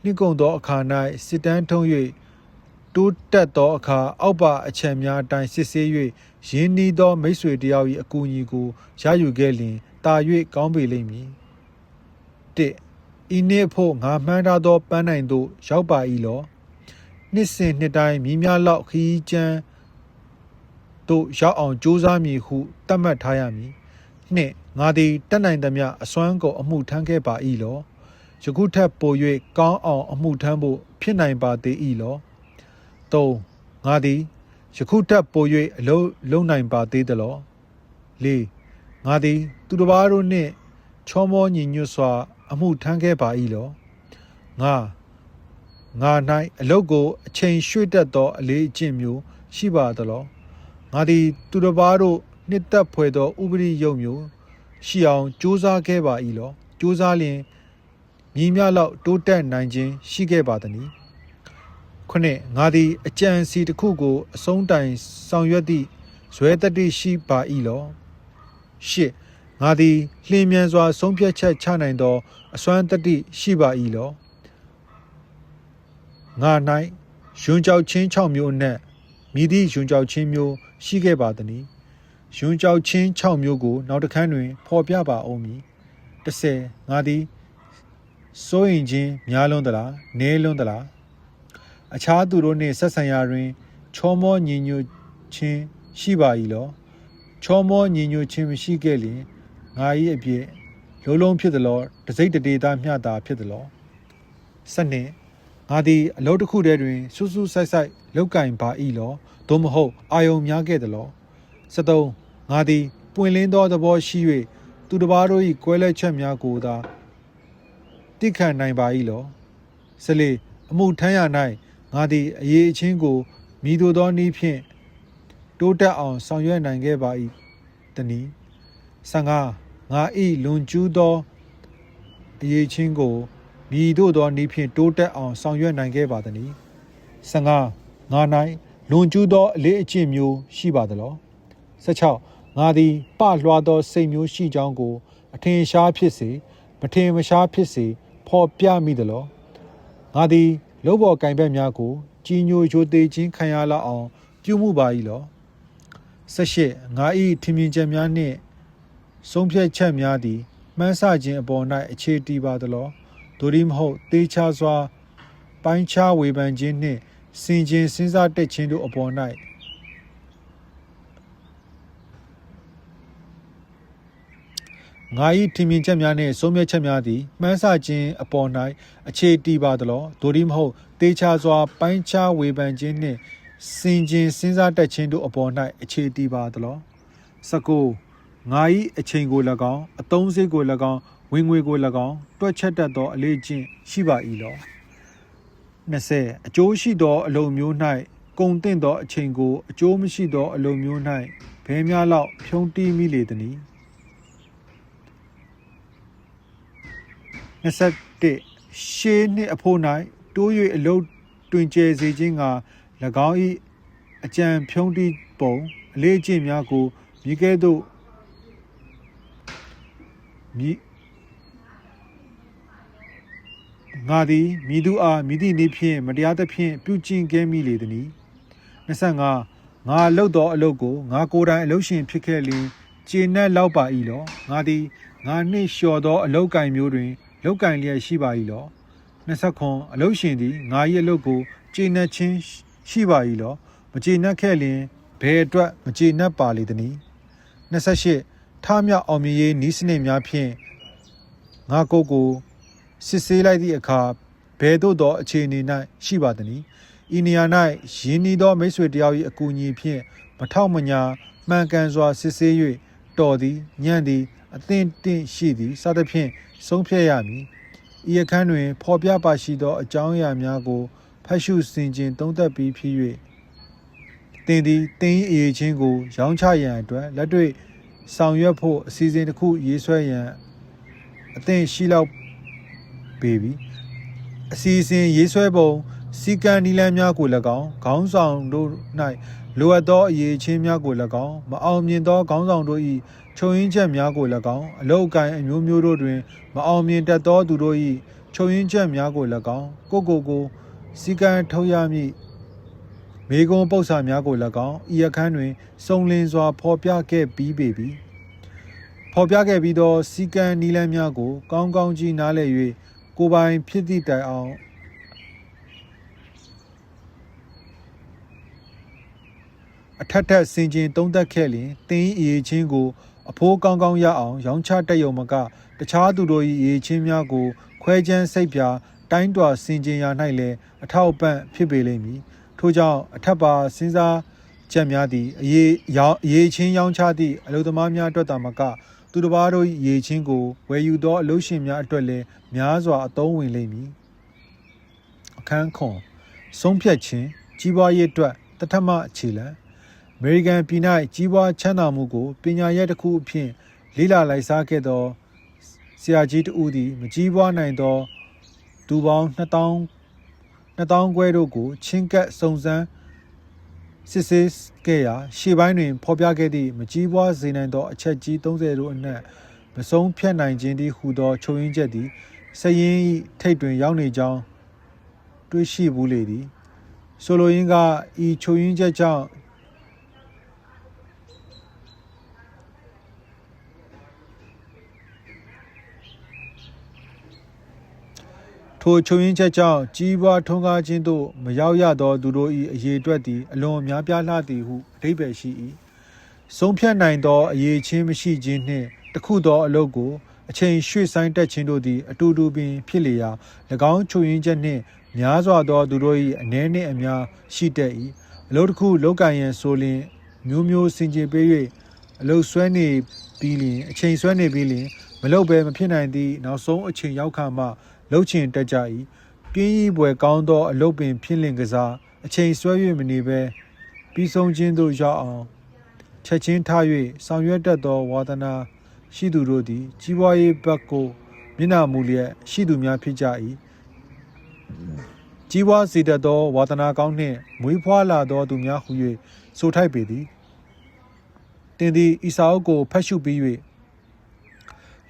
နှစ်ကုန်သောအခါ၌စစ်တမ်းထုံး၍တိုးတက်သောအခါအောက်ပါအချက်များအတိုင်းစစ်ဆေး၍ရင်းနှီးသောမိတ်ဆွေတယောက်၏အကူအညီကိုရယူခဲ့လျင်တာ၍ကောင်းပေလိမ့်မည်၁ဤနှစ်ဖို့ငါမှန်းထားသောပန်းနိုင်သို့ရောက်ပါ၏လောနှစ်စဉ်နှစ်တိုင်းမြမြလောက်ခရီးကျန်းသို့ရောက်အောင်ကြိုးစားမည်ဟုသတ်မှတ်ထားရမည်နှစ်ငါသည်တက်နိုင်သမျှအစွမ်းကုန်အမှုထမ်းခဲ့ပါ၏လောယခုထက်ပို၍ကောင်းအောင်အမှုထမ်းဖို့ဖြစ်နိုင်ပါသေး၏လော၃ငါသည်ယခုထက်ပို၍အလုပ်လုပ်နိုင်ပါသေးသလော၄ငါသည်သူတစ်ပါးတို့နှင့်ချောမောညီညွတ်စွာအမှုထမ်းခဲ့ပါ၏လောငါ၌အလုပ်ကိုအချိန်ရွှေ့တတ်သောအလေးအကျင့်မျိုးရှိပါသလောငါသည်သူတစ်ပါးတို့နှစ်သက်ဖွယ်သောဥပဒေရုပ်မျိုးရှိအောင်ကြိုးစားခဲ့ပါ၏လောကြိုးစားလျင်မြည်မြလောက်တိုးတက်နိုင်ခြင်းရှိခဲ့ပါသနည်းခုနှစ်ငါသည်အကြံစီတစ်ခုကိုအဆုံးတိုင်ဆောင်ရွက်သည့်ဇွဲတတိရှိပါ၏လောရှစ်ငါသည်လျင်မြန်စွာဆုံးဖြတ်ချက်ချနိုင်သောအစွမ်းတတိရှိပါ၏လောငါ၌ယွန်းကြောက်ချင်း6မျိုးအနက်မြည်သည့်ယွန်းကြောက်ချင်းမျိုးရှိခဲ့ပါသနည်းယွန်းကြောက်ချင်း6မျိုးကိုနောက်တစ်ခန်းတွင်ဖော်ပြပါဦးမည်10ငါသည်စိုးရင်ချင်းများလွန်းသလားနည်းလွန်းသလားအခြားသူတို့နှင့်ဆက်ဆံရာတွင်ချောမောညီညွတ်ခြင်းရှိပါ၏လောချောမောညီညွတ်ခြင်းမရှိခဲ့လျင်ငါ၏အပြည့်လုံးလုံးဖြစ်သလောတစိမ့်တဒေတာမျှတာဖြစ်သလော12ငါသည်အလုပ်တစ်ခုတည်းတွင်စူးစူးဆိုက်ဆိုက်လောက်ကင်ပါ၏လောသို့မဟုတ်အာယုံများခဲ့သလော13ငါသည်ပွင့်လင်းသောသဘောရှိ၍သူတစ်ပါးတို့၏ကွဲလွဲချက်များကိုသာတိခံနိုင်ပါ၏လော14အမှုထမ်းရ၌ငါသည်အရေးအချင်းကိုမိတို့သောနည်းဖြင့်တိုးတက်အောင်ဆောင်ရွက်နိုင်ခဲ့ပါ၏တနည်း15ငါ၏လွန်ကျူးသောအရေးချင်းကိုမိတို့သောနည်းဖြင့်တိုးတက်အောင်ဆောင်ရွက်နိုင်ခဲ့ပါသနည်း15ငါ၌လွန်ကျူးသောအလေးအကျင့်မျိုးရှိပါသလော16ငါသည်ပလွှားသောစိတ်မျိုးရှိကြောင်းကိုအထင်ရှားဖြစ်စေမထင်မရှားဖြစ်စေဖော်ပြမိသလောငါသည်လုပ်ပေါ်ကင်ဘက်များကိုကြီးညိုချိုသေးခြင်းခံရလောက်အောင်ပြုမှုပါ၏လော18ငါ၏ထင်မြင်ချက်များနှင့်ဆုံးဖြတ်ချက်များသည်မှန်းဆခြင်းအပေါ်၌အခြေတည်ပါသလောသို့ဒီမဟုတ်တေချာစွာပိုင်းခြားဝေဖန်ခြင်းနှင့်စင်ကြင်စဉ်းစားတက်ခြင်းတို့အပေါ်၌ငါ၏ထင်မြင်ချက်များနှင့်ဆုံးဖြတ်ချက်များသည်မှန်းဆခြင်းအပေါ်၌အခြေတည်ပါသလောသို့ဒီမဟုတ်တေချာစွာပိုင်းခြားဝေဖန်ခြင်းနှင့်စင်ကြင်စဉ်းစားတက်ခြင်းတို့အပေါ်၌အခြေတည်ပါသလော19ငါ၏အချိန်ကို၎င်းအသုံးစရိတ်ကို၎င်းဝင်ငွေကို၎င်းတွက်ချက်တတ်သောအလေးကျင့်ရှိပါ၏လော20အကျိုးရှိသောအလုပ်မျိုး၌ကုန်သင့်သောအချိန်ကိုအကျိုးမရှိသောအလုပ်မျိုး၌ဘယ်များလောက်ဖြုံးတီးမိလေသနည်း21ရှေးနှစ်အဖို့၌တိုး၍အလုပ်တွင်ကျယ်စေခြင်းက၎င်း၏အကြံဖြုံးတီးပုံအလေးကျင့်များကိုမြည်ကဲ့သို့ငါသည်မိသူအားမိသည့်နည်းဖြင့်မတရားသဖြင့်ပြုကျင့်ခဲ့မိလေသည်25ငါလုပ်သောအလုပ်ကိုငါကိုယ်တိုင်အလုပ်ရှင်ဖြစ်ခဲ့လျင်ကျေနပ်လောက်ပါ၏လောငါသည်ငါနှင့်လျှော်သောအလုပ်ကင်မျိုးတွင်လုပ်ကင်လျက်ရှိပါ၏လော29အလုပ်ရှင်သည်ငါ၏အလုပ်ကိုကျေနပ်ခြင်းရှိပါ၏လောမကျေနပ်ခဲ့လျင်ဘယ်အတွက်မကျေနပ်ပါလေသနည်း28ထမြောက်အောင်မြင်ရေးနည်းစနစ်များဖြင့်ငါကိုစစ်ဆေးလိုက်သည့်အခါဘယ်သို့သောအခြေအနေ၌ရှိပါသနည်းဤနေရာ၌ရင်းနှီးသောမိတ်ဆွေတယောက်၏အကူအညီဖြင့်မထောက်မညာမှန်ကန်စွာစစ်ဆေး၍တော်သည်ညံ့သည်အသင့်တင့်ရှိသည်စသဖြင့်ဆုံးဖြတ်ရမည်ဤအခန်းတွင်ဖော်ပြပါရှိသောအကြောင်းအရာများကိုဖတ်ရှုဆင်ခြင်သုံးသပ်ပြီးဖြစ်၍သင်သည်သင်၏အရေးချင်းကိုရောင်းချရန်အတွက်လက်တွေ့ဆောင်ရွက်ဖို့အစီအစဉ်တစ်ခုရေးဆွဲရန်အသင့်ရှိလောက်ပေပြီအစီအစဉ်ရေးဆွဲပုံ စီကံနီလန်းများကို၎င်းခေါင်းဆောင်တို့၌လိုအပ်သောအရေးချင်းများကို၎င်းမအောင်မြင်သောခေါင်းဆောင်တို့၏ချုပ်ရင်းချက်များကို၎င်းအလောက်အကိုင်အမျိုးမျိုးတို့တွင်မအောင်မြင်တတ်သောသူတို့၏ချုပ်ရင်းချက်များကို၎င်းကိုစီကံထုတ်ရမည်မေကွန်ပု္ပ္ပာများကို၎င်းဤအခန်းတွင်စုံလင်စွာဖော်ပြခဲ့ပြီးပေပြီဖော်ပြခဲ့ပြီးသောစီကံနီလန်းများကိုကောင်းကောင်းကြီးနားလည်၍ကိုယ်ပိုင်ဖြစ်သည့်တိုင်အောင်အထက်ထက်စင်ကျင်သုံးသက်ခဲ့လျင်တင်း၏အရေးချင်းကိုအဖိုးကောင်းကောင်းရအောင်ရောင်းချတက်ယုံမကတခြားသူတို့၏အရေးချင်းများကိုခွဲချမ်းစိတ်ပြတိုင်းတွာစင်ကျင်ရာ၌လည်းအထောက်အပံ့ဖြစ်ပေလိမ့်မည်ထို့ကြောင့်အထက်ပါစဉ်းစားချက်များသည့်အရေးချင်းရောင်းချသည့်အလုပ်သမားများအတွက်သာမကသူတစ်ပါးတို့၏အရေးချင်းကိုဝယ်ယူသောအလုပ်ရှင်များအတွက်လည်းများစွာအသုံးဝင်လိမ့်မည်အခန်းခွန်ဆုံးဖြတ်ခြင်းကြီးပွားရေးအတွက်တထမအခြေလှအမေရိကန်ပြည်၌ကြီးပွားချမ်းသာမှုကိုပညာရပ်တစ်ခုအဖြစ်လေ့လာလိုက်စားခဲ့သောဆရာကြီးတဦးသည်မကြီးပွားနိုင်သောသူပေါင်း2000ခွဲတို့ကိုချင်းကပ်စုံစမ်းစစ်ဆေးခဲ့ရာရှေ့ပိုင်းတွင်ဖော်ပြခဲ့သည့်မကြီးပွားစေနိုင်သောအချက်ကြီး30တို့အနက်မဆုံးဖြတ်နိုင်ခြင်းသည်ဟူသောချုပ်ရင်းချက်သည်စည်ရင်း၏ထိပ်တွင်ရောက်နေကြောင်းတွေ့ရှိဘူးလေသည်ဆိုလိုရင်းကဤချုပ်ရင်းချက်ကြောင့်ထိုချုပ်ရင်းချက်ကြောင့်ကြီးပွားထွန်းကားခြင်းသို့မရောက်ရသောသူတို့၏အရေးအတွက်သည်အလွန်များပြားလှသည်ဟုအဓိပ္ပာယ်ရှိ၏ဆုံးဖြတ်နိုင်သောအရေးချင်းမရှိခြင်းနှင့်တခုသောအလုပ်ကိုအချိန်ရွှေ့ဆိုင်းတက်ခြင်းတို့သည်အတူတူပင်ဖြစ်လေရာ၎င်းချုပ်ရင်းချက်နှင့်များစွာသောသူတို့၏အနည်းနှင့်အများရှိတတ်၏အလုပ်တစ်ခုလုပ်ကိုင်ရန်ဆိုလျှင်မျိုးစင်ကြယ်ပေး၍အလုပ်ဆွဲနေပြီးလျှင်အချိန်ဆွဲနေပြီးလျှင်မလုပ်ဘဲမဖြစ်နိုင်သည့်နောက်ဆုံးအချိန်ရောက်ခါမှလှုပ်ချင်တက်ကြ၏ပြင်းဤပွဲကောင်းသောအလုပ်ပင်ဖြစ်လင်ကစားအချိန်ဆွဲ၍မနေဘဲပြီးဆုံးခြင်းသို့ရောက်အောင်ချက်ချင်းထား၍ဆောင်ရွက်တတ်သောဝါသနာရှိသူတို့သည်ကြီးပွားရေးဘက်ကိုမျက်နှာမူလျက်ရှိသူများဖြစ်ကြ၏ကြီးပွားစေတတ်သောဝါသနာကောင်းနှင့်မွေးဖွားလာသောသူများဟု၍ဆိုထိုက်ပေသည်တင်သည်ဤစာအုပ်ကိုဖတ်ရှုပြီး၍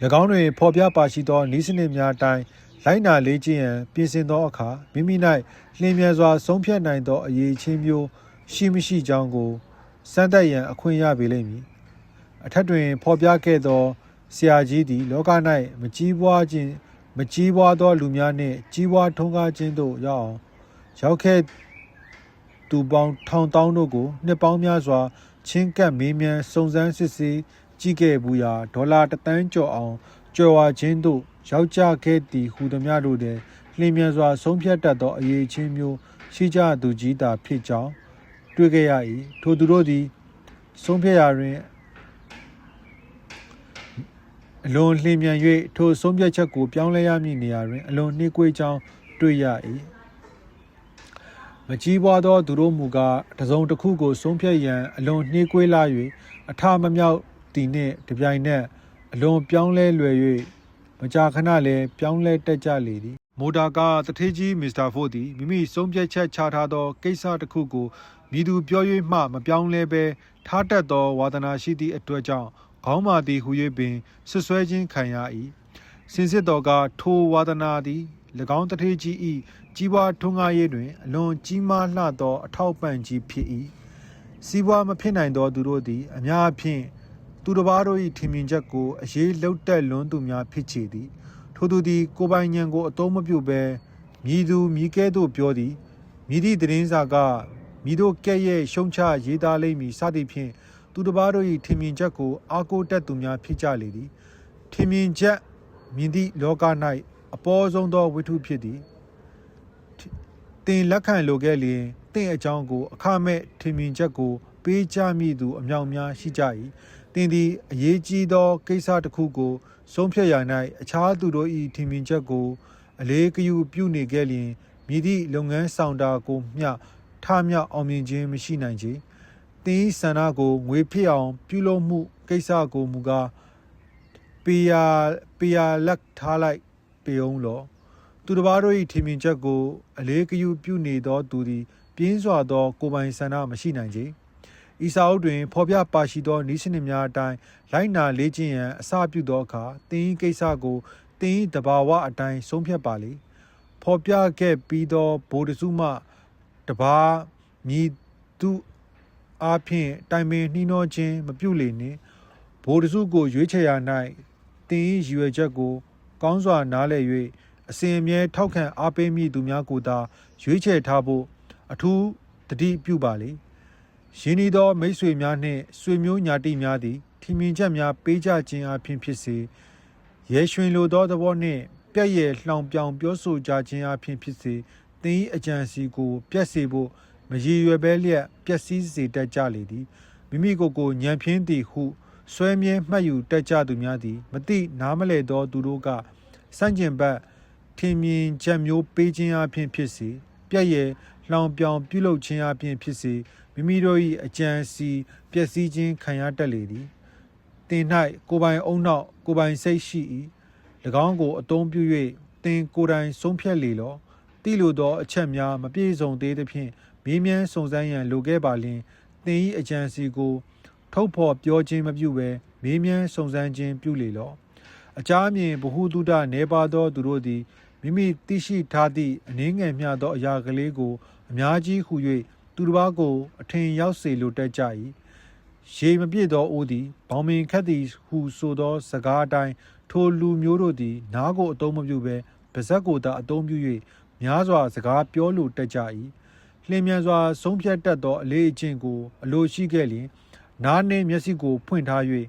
၎င်းတွင်ဖော်ပြပါရှိသောနည်းစနစ်များအတိုင်းလိုက်နာလေ့ကျင့်ရန်ပြင်ဆင်သောအခါမိမိ၌လျင်မြန်စွာဆုံးဖြတ်နိုင်သောအရေးချင်းမျိုးရှိမရှိကြောင်းကိုစမ်းသပ်ရန်အခွင့်ရပေလိမ့်မည်အထက်တွင်ဖော်ပြခဲ့သောဆရာကြီးသည်လောက၌မကြီးပွားသောလူများနှင့်ကြီးပွားထွန်းကားခြင်းသို့ရောက်ခဲ့သူပေါင်းထောင်တောင်းတို့ကိုနှစ်ပေါင်းများစွာချင်းကပ်မေးမြန်းစုံစမ်းစစ်ဆေးကြည့်ခဲ့ဘူးရာဒေါ်လာ1 သန်းကျော်အောင်ကျော်ဝါခြင်းသို့ရောက်ကြခဲ့သည်ဟူသည်များတို့သည်လျင်မြန်စွာဆုံးဖြတ်တတ်သောအရေးချင်းမျိုးရှိကြသူကြီးသာဖြစ်ကြောင်းတွေ့ခဲ့ရ၏ထိုသူတို့သည်ဆုံးဖြတ်ရာတွင်အလွန်လျင်မြန်၍ထိုဆုံးဖြတ်ချက်ကိုပြောင်းလဲရမည့်နေရာတွင်အလွန်နှေးကွေးကြောင်းတွေ့ရ၏မကြီးပွားသောသူတို့မူကားတစုံတစ်ခုကိုဆုံးဖြတ်ရန်အလွန်နှေးကွေးလာ၍အထမမြောက်သည်နှင့်တပြိုင်နက်အလွန်ပြောင်းလဲလွယ်၍မကြာခဏလည်းပြောင်းလဲတက်ကြလေသည်မိုတာကားတထေးကြီးမစ္စတာဖို့သည်မိမိဆုံးဖြတ်ချက်ချထားသောကိစ္စတစ်ခုကိုမည်သူပြော၍မှမပြောင်းလဲဘဲထားတတ်သောဝါသနာရှိသည့်အတွက်ကြောင့်ခေါင်းမာသည်ဟူ၍ပင်ဆွဆွဲခြင်းခံရ၏စင်စစ်တော်ကထိုဝါသနာသည်၎င်းတထေးကြီး၏ကြီးပွားထွန်းကားရေးတွင်အလွန်ကြီးမားလှသောအထောက်ပံ့ကြီးဖြစ်၏စီးပွားမဖြစ်နိုင်သောသူတို့သည်အများအပြားသူတစ်ပါးတို့၏ထင်မြင်ချက်ကိုအရေးလှုပ်တက်လွန်းသူများဖြစ်ချေသည်ထိုသူသည်ကိုယ်ပိုင်ဉာဏ်ကိုအသုံးမပြုဘဲမြည်သူမြည်ကဲ့သို့ပြောသည်မြည်သည့်သတင်းစာကမြည်တို့ကဲ့ရဲ့ရှုံချရေးသားလိမ့်မည်စသည်ဖြင့်သူတစ်ပါးတို့၏ထင်မြင်ချက်ကိုအားကိုးတတ်သူများဖြစ်ကြလေသည်ထင်မြင်ချက်မြင်သည့်လောက၌အပေါ်ဆုံးသောဝိထုဖြစ်သည်တင်လက်ခံလိုခဲ့လျင်တင့်အကြောင်းကိုအခမဲ့ထင်မြင်ချက်ကိုပေးကြမည်သူအမြောက်များရှိကြ၏တင်သည်အရေးကြီးသောကိစ္စတစ်ခုကိုဆုံးဖြတ်ရ၌အခြားသူတို့၏ထင်မြင်ချက်ကိုအလေးဂရုပြုနေခဲ့လျင်မည်သည့်လုပ်ငန်းဆောင်တာကိုမျှထမြောက်အောင်မြင်ခြင်းမရှိနိုင်ချေတင်၏ဆန္ဒကိုငွေဖြစ်အောင်ပြုလုပ်မှုကိစ္စကိုမူကားပေယာလက်ထားလိုက်ပေအောင်လော သူတစ်ပါးတို့၏ထင်မြင်ချက်ကိုအလေးဂရုပြုနေသောသူသည်ပြင်းစွာသောကိုယ်ပိုင်ဆန္ဒမရှိနိုင်ကြ။ဤစာအုပ်တွင်ဖော်ပြပါရှိသောနည်းစနစ်များအတိုင်းလိုက်နာလေ့ကျင့်ရန်အစပြုသောအခါသင်၏ကိစ္စကိုသင်၏တဘာဝအတိုင်းဆုံးဖြတ်ပါလေ။ဖော်ပြခဲ့ပြီးသောဗိုလ်တစုမှတပါးမည်သူအားဖြင့်တိုင်ပင်နှီးနှောခြင်းမပြုလေနှင့်ဗိုလ်တစုကိုရွေးချယ်ရာ၌သင်၏ရည်ရွယ်ချက်ကိုကောင်းစွာနားလည်၍အစဉ်အမြဲထောက်ခံအားပေးမည့်သူများကိုသာရွေးချယ်ထားဖို့အထူးတတိပြုပါလေ။ရင်းနှီးသောမိတ်ဆွေများနှင့်ဆွေမျိုးညာတိများသည်ထင်မြင်ချက်များပေးကြခြင်းအပြင်ဖြစ်စေရဲရွှင်လိုသောသဘောနှင့်ပြည့်ရဲ့လှောင်ပြောင်ပြောဆိုကြခြင်းအပြင်ဖြစ်စေသင်၏အကြံစီကိုပြည့်စေဖို့မရည်ရွယ်ပဲလျက်ပျက်စီးစေတတ်ကြလေသည်မိမိကိုယ်ကိုညံပြင်းသည်ဟုဆွဲမြဲမှတ်ယူတတ်ကြသူများသည်မသိနားမလဲသောသူတို့ကစန့်ကျင်ဘက်ထင်မြင်ချက်မျိုးပေးခြင်းအပြင်ဖြစ်စေပြည့်ရဲ့လှောင်ပြောင်ပြုလုပ်ခြင်းအပြင်ဖြစ်စေမိမိတို့၏အကြံစီပျက်စီးခြင်းခံရတတ်လေသည်သင်၌ကိုယ်ပိုင်အုံနောက်ကိုယ်ပိုင်စိတ်ရှိ၏၎င်းကိုအသုံးပြု၍သင်ကိုယ်တိုင်ဆုံးဖြတ်လေလောတိလိုသောအချက်များမပြည့်စုံသေးသဖြင့်မေးမြန်းစုံစမ်းရန်လိုခဲ့ပါလျှင်သင်၏အကြံစီကိုထုတ်ဖော်ပြောခြင်းမပြုဘဲမေးမြန်းစုံစမ်းခြင်းပြုလေလောအကြအမြင်ဗဟုသုတနေပါသောသူတို့သည်မိမိသိရှိထားသည့်အနည်းငယ်မျှသောအရာကလေးကိုအများကြီးဟူ၍သူတစ်ပါးကိုအထင်ရောက်စေလိုတတ်ကြ၏ရေမပြည့်သောအိုးသည်ဘောင်ပင်ခတ်သည်ဟုဆိုသောစကားအတိုင်းထိုလူမျိုးတို့သည်နားကိုအသုံးမပြုဘဲပါးစပ်ကိုသာအသုံးပြု၍များစွာစကားပြောလိုတတ်ကြ၏လျင်မြန်စွာဆုံးဖြတ်တတ်သောအလေးအကျင့်ကိုအလိုရှိခဲ့လျင်နားနှင့်မျက်စိကိုဖွင့်ထား၍